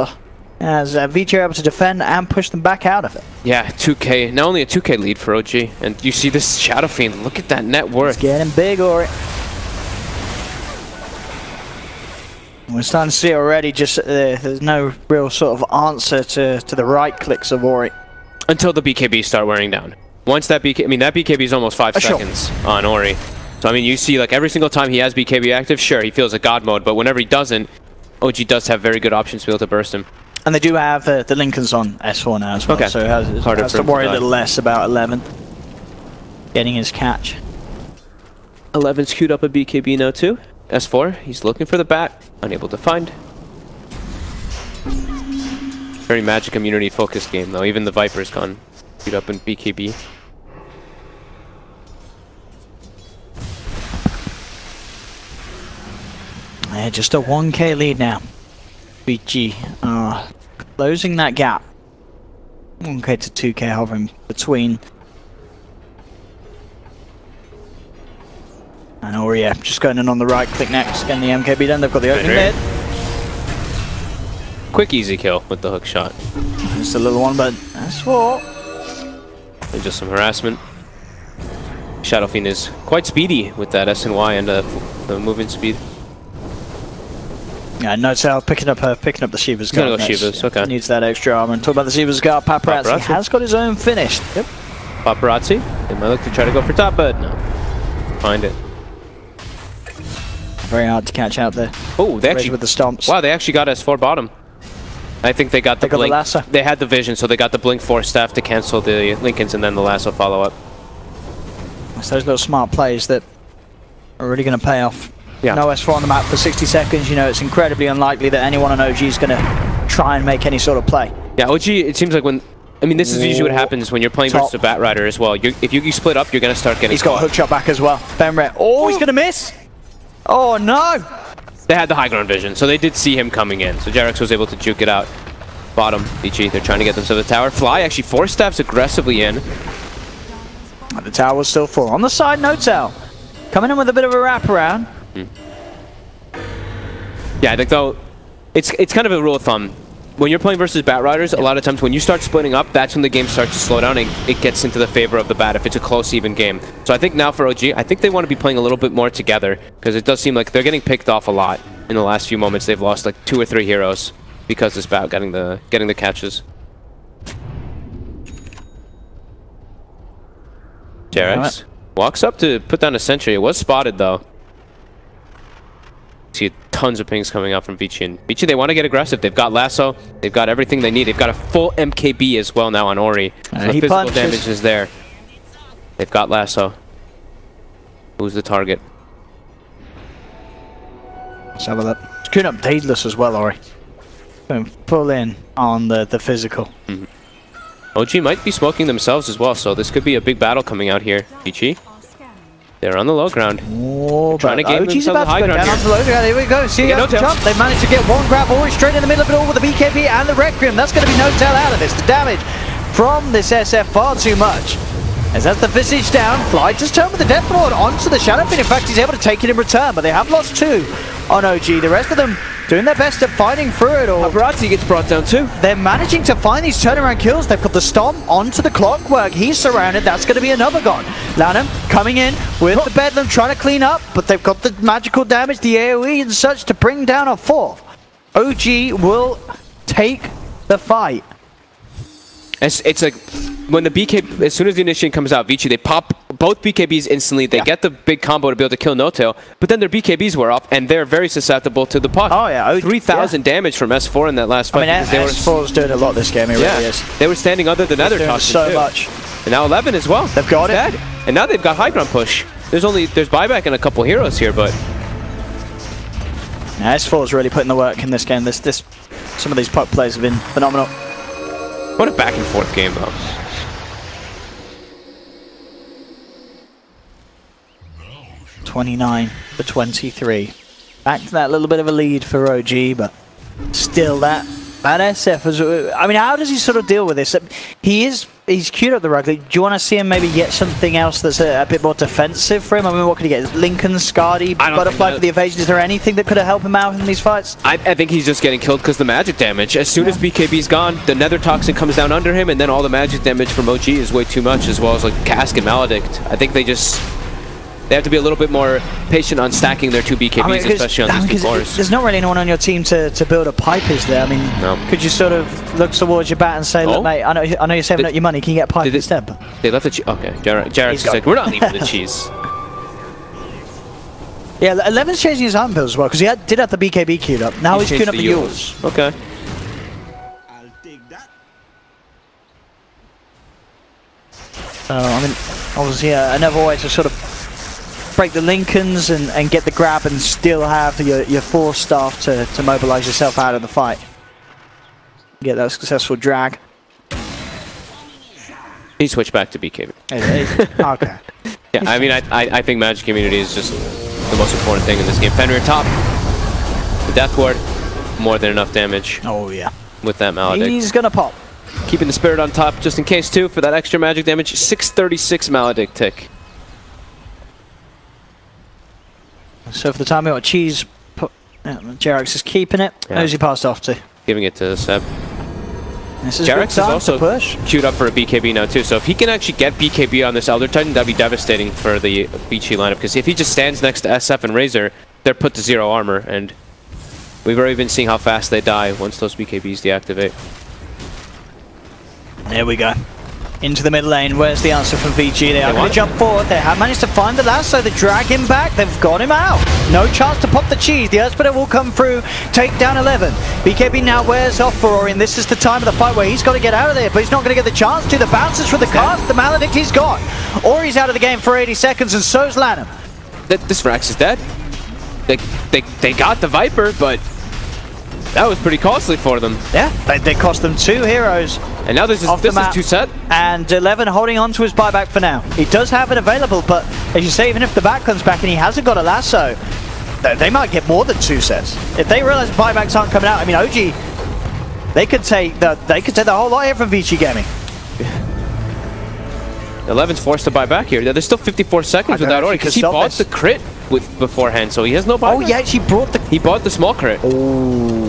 Speaker 3: As Vici are able to defend and push them back out of it.
Speaker 2: Yeah, 2K. Not only a 2K lead for OG, and you see this Shadow Fiend. Look at that net worth.
Speaker 3: It's getting big, Ori. We're starting to see already. Just there's no real sort of answer to the right clicks of Ori
Speaker 2: until the BKB start wearing down. Once that BKB, I mean that BKB is almost 5 seconds on Ori. So I mean you see like every single time he has BKB active, sure he feels a god mode, but whenever he doesn't, OG does have very good options to be able to burst him.
Speaker 3: And they do have the Lincolns on S4 now as well, so it has to worry a little less about 11 getting his catch.
Speaker 2: 11's queued up a BKB now too. S4, he's looking for the bat, unable to find. Very Magic immunity focused game though, even the Viper's gone queued up in BKB.
Speaker 3: Yeah, just a 1K lead now. Vici closing that gap. 1K to 2K hovering between. And Ori, just going in on the right click next, getting the MKB done. They've got the opening mid.
Speaker 2: Quick easy kill with the hook shot.
Speaker 3: Just a little one, but that's what.
Speaker 2: And just some harassment. Shadow Fiend is quite speedy with that SNY and the movement speed.
Speaker 3: Yeah, Notel picking up the Shiva's guard.
Speaker 2: Go Shiva's, okay.
Speaker 3: Needs that extra armor. And talk about the Shiva's guard, Paparazzi has got his own finished. Yep.
Speaker 2: Paparazzi, they might look to try to go for top, but no. Find it.
Speaker 3: Very hard to catch out there.
Speaker 2: Oh, they actually
Speaker 3: with the stomps.
Speaker 2: Wow, they actually got S4 bottom. I think they got the blink.
Speaker 3: Lasso.
Speaker 2: They had the vision, so they got the blink force staff to cancel the Lincolns and then the lasso follow up.
Speaker 3: It's those little smart plays that are really going to pay off.
Speaker 2: Yeah.
Speaker 3: No S4 on the map for 60 seconds. You know, it's incredibly unlikely that anyone on OG is going to try and make any sort of play.
Speaker 2: Yeah, OG, it seems like when... I mean, this is usually what happens when you're playing versus a Bat Rider as well. If you split up, you're going to start getting
Speaker 3: He's got a hook shot back as well. Benret. Oh, he's going to miss! Oh, no!
Speaker 2: They had the high ground vision, so they did see him coming in. So Jarex was able to juke it out. Bottom, Vici, they're trying to get themselves a tower. Fly actually 4-steps aggressively in.
Speaker 3: The tower was still full. On the side, Notel. Coming in with a bit of a wraparound.
Speaker 2: Yeah, I think though, it's kind of a rule of thumb. When you're playing versus Bat Riders, a lot of times when you start splitting up, that's when the game starts to slow down and it gets into the favor of the Bat if it's a close, even game. So I think now for OG, I think they want to be playing a little bit more together because it does seem like they're getting picked off a lot in the last few moments. They've lost like 2 or 3 heroes because this Bat getting the catches. Jarex walks up to put down a sentry. It was spotted though. See tons of pings coming out from Vici. And Vici, they want to get aggressive. They've got lasso. They've got everything they need. They've got a full MKB as well now on Ori. So the physical damage is there. They've got lasso. Who's the target?
Speaker 3: Let's have a look. It's queuing up Daedalus as well, Ori. Going full in on the physical.
Speaker 2: OG might be smoking themselves as well, so this could be a big battle coming out here. Vici. They're on the low ground.
Speaker 3: Oh,
Speaker 2: trying to gain themselves the high ground
Speaker 3: here. The low ground. Here we go. See
Speaker 2: no
Speaker 3: jump. They've managed to get one grab Ori straight in the middle of it all with the BKB and the Requiem. That's going to be Notel out of this. The damage from this SF far too much. As that's the Visage down, Fly just turned with the Death Lord onto the Shadow Fiend. In fact, he's able to take it in return, but they have lost 2 on OG. The rest of them doing their best at fighting through it all.
Speaker 2: Paparazzi gets brought down too.
Speaker 3: They're managing to find these turnaround kills. They've got the Stomp onto the Clockwork. He's surrounded. That's going to be another gone. Lanham coming in with the Bedlam, trying to clean up, but they've got the magical damage, the AoE and such to bring down a 4th. OG will take the fight.
Speaker 2: It's like when the BK, as soon as the initiation comes out, Vici, they pop both BKBs instantly. They get the big combo to be able to kill No-Tail, but then their BKBs wear off, and they're very susceptible to the puck.
Speaker 3: Oh yeah,
Speaker 2: 3,000 damage from S4 in that last fight.
Speaker 3: I mean, S4's doing a lot this game. It really is.
Speaker 2: They were standing under the Nether Toxin
Speaker 3: so
Speaker 2: too.
Speaker 3: much.
Speaker 2: And now 11 as well.
Speaker 3: They've got it.
Speaker 2: And now they've got high ground push. There's buyback and a couple heroes here, but
Speaker 3: yeah, S4's really putting the work in this game. Some of these puck plays have been phenomenal.
Speaker 2: What a back and forth game though.
Speaker 3: (29-23). Back to that little bit of a lead for OG, but still that SF was. I mean, how does he sort of deal with this? He's queued up the rug. Do you want to see him maybe get something else that's a bit more defensive for him? I mean, what could he get? Lincoln, Scardy, Butterfly for the evasion. Is there anything that could have helped him out in these fights?
Speaker 2: I think he's just getting killed because the magic damage. As soon as BKB's gone, the Nether Toxin comes down under him, and then all the magic damage from OG is way too much, as well as like Cask and Maledict. I think they have to be a little bit more patient on stacking their two BKBs, especially on these two cores.
Speaker 3: There's not really anyone on your team to build a pipe, is there? I mean, could you sort of look towards your bat and say, look, mate, I know you're saving up your money, can you get a pipe instead?
Speaker 2: They left the cheese. Okay, Jarek's like, we're not leaving the cheese.
Speaker 3: Yeah, 11's changing his arm build as well, because he did have the BKB queued up. Now he's queuing up the Yules.
Speaker 2: Okay.
Speaker 3: I mean, obviously another way to sort of break the Lincolns and get the grab and still have your 4 staff to mobilize yourself out of the fight. Get that successful drag.
Speaker 2: He switched back to BKB.
Speaker 3: Okay.
Speaker 2: Yeah, I mean, I think Magic Community is just the most important thing in this game. Fenrir top, the Death Ward, more than enough damage.
Speaker 3: Oh yeah.
Speaker 2: With that Maledict.
Speaker 3: He's gonna pop.
Speaker 2: Keeping the Spirit on top just in case too for that extra magic damage. 636 Maledict tick.
Speaker 3: So for the time being, Cheese, Jarek's is keeping it.
Speaker 2: Yeah.
Speaker 3: Who's he passed off to?
Speaker 2: Giving it to Seb.
Speaker 3: Jarek's is also
Speaker 2: queued up for a BKB now too, so if he can actually get BKB on this Elder Titan, that'd be devastating for the Vici lineup, because if he just stands next to SF and Razor, they're put to 0 armor, and we've already been seeing how fast they die once those BKBs deactivate.
Speaker 3: There we go. Into the mid lane. Where's the answer from Vici? They are going to jump forward. They have managed to find the lasso. They drag him back. They've got him out. No chance to pop the cheese. The Earth Splitter will come through. Take down 11. BKB now wears off for Orion. This is the time of the fight where he's got to get out of there, but he's not going to get the chance to. The bounces for the cast. The Maledict, he's gone. Ori's out of the game for 80 seconds, and so's Lanham.
Speaker 2: This Rax is dead. They got the Viper, but that was pretty costly for them.
Speaker 3: Yeah, they cost them 2 heroes.
Speaker 2: And now this is 2 set.
Speaker 3: And 11 holding on to his buyback for now. He does have it available, but as you say, even if the back comes back and he hasn't got a lasso, they might get more than 2 sets. If they realize buybacks aren't coming out, I mean, OG, they could take the whole lot here from Vici Gaming.
Speaker 2: 11's forced to buy back here. There's still 54 seconds without Ori, because he bought the crit beforehand, so he has no buyback.
Speaker 3: Oh, yeah,
Speaker 2: he bought the small crit.
Speaker 3: Oh.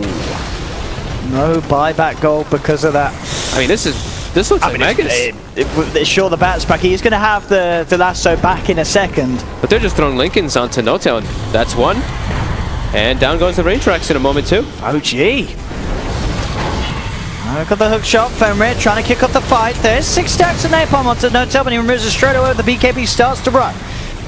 Speaker 3: No buyback goal because of that.
Speaker 2: I mean, this looks like Megas.
Speaker 3: Sure, the bat's back. He's going to have the lasso back in a second.
Speaker 2: But they're just throwing Lincolns onto No-Tail, and that's one. And down goes the range tracks in a moment, too.
Speaker 3: OG. Look at the hook shot. Fenrir trying to kick off the fight. There's 6 stacks of napalm onto No-Tail, but he removes it straight away. The BKB starts to run.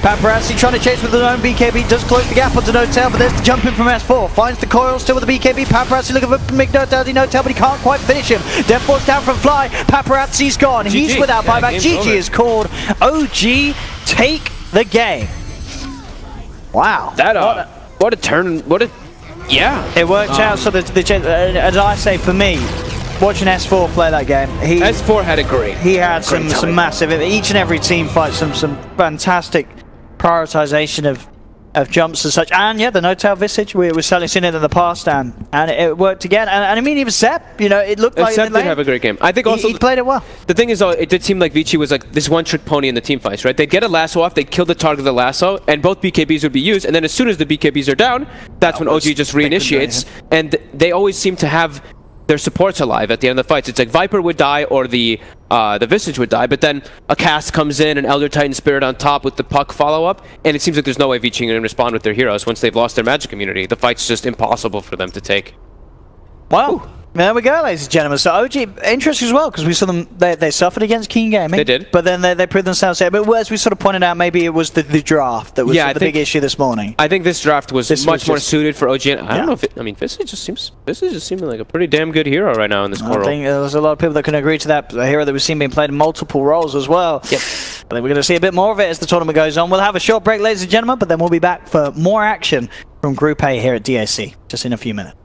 Speaker 3: Paparazzi trying to chase with his own BKB, does close the gap onto No-Tail, but there's the jump in from S4. Finds the coil still with the BKB. Paparazzi looking for No-Tail, but he can't quite finish him. Death Force down from Fly. Paparazzi's gone. He's without buyback. GG is called. OG take the game. Wow.
Speaker 2: What a turn. Yeah.
Speaker 3: It worked out. So as I say, for me, watching S4 play that game,
Speaker 2: S4 had a great.
Speaker 3: He had some massive. Each and every team fight, some fantastic prioritization of jumps and such. And yeah, the No-Tail Visage, we've certainly seen it in the past, and it worked again. And I mean, even Sepp, you know, it looked like
Speaker 2: Sepp did have a great game. I think also
Speaker 3: he played it well.
Speaker 2: The thing is, though, it did seem like Vici was like this one-trick pony in the team fights, right? They'd get a lasso off, they'd kill the target of the lasso, and both BKBs would be used. And then as soon as the BKBs are down, that's when OG just reinitiates. And they always seem to have their supports alive at the end of the fights. It's like Viper would die or the Visage would die, but then a cast comes in, an Elder Titan Spirit on top with the puck follow-up, and it seems like there's no way Vici can respond with their heroes once they've lost their magic community. The fight's just impossible for them to take.
Speaker 3: Wow. There we go, ladies and gentlemen. So OG, interesting as well, because we saw them, they suffered against Keen Gaming.
Speaker 2: They did.
Speaker 3: But then they proved themselves there. But as we sort of pointed out, maybe it was the draft that was the big issue this morning.
Speaker 2: I think this draft was much more suited for OG. I don't know if I mean, Vici just seeming like a pretty damn good hero right now in this core role.
Speaker 3: I think there's a lot of people that can agree to that. A hero that we've seen being played in multiple roles as well.
Speaker 2: Yep.
Speaker 3: I think we're going to see a bit more of it as the tournament goes on. We'll have a short break, ladies and gentlemen, but then we'll be back for more action from Group A here at DAC, just in a few minutes.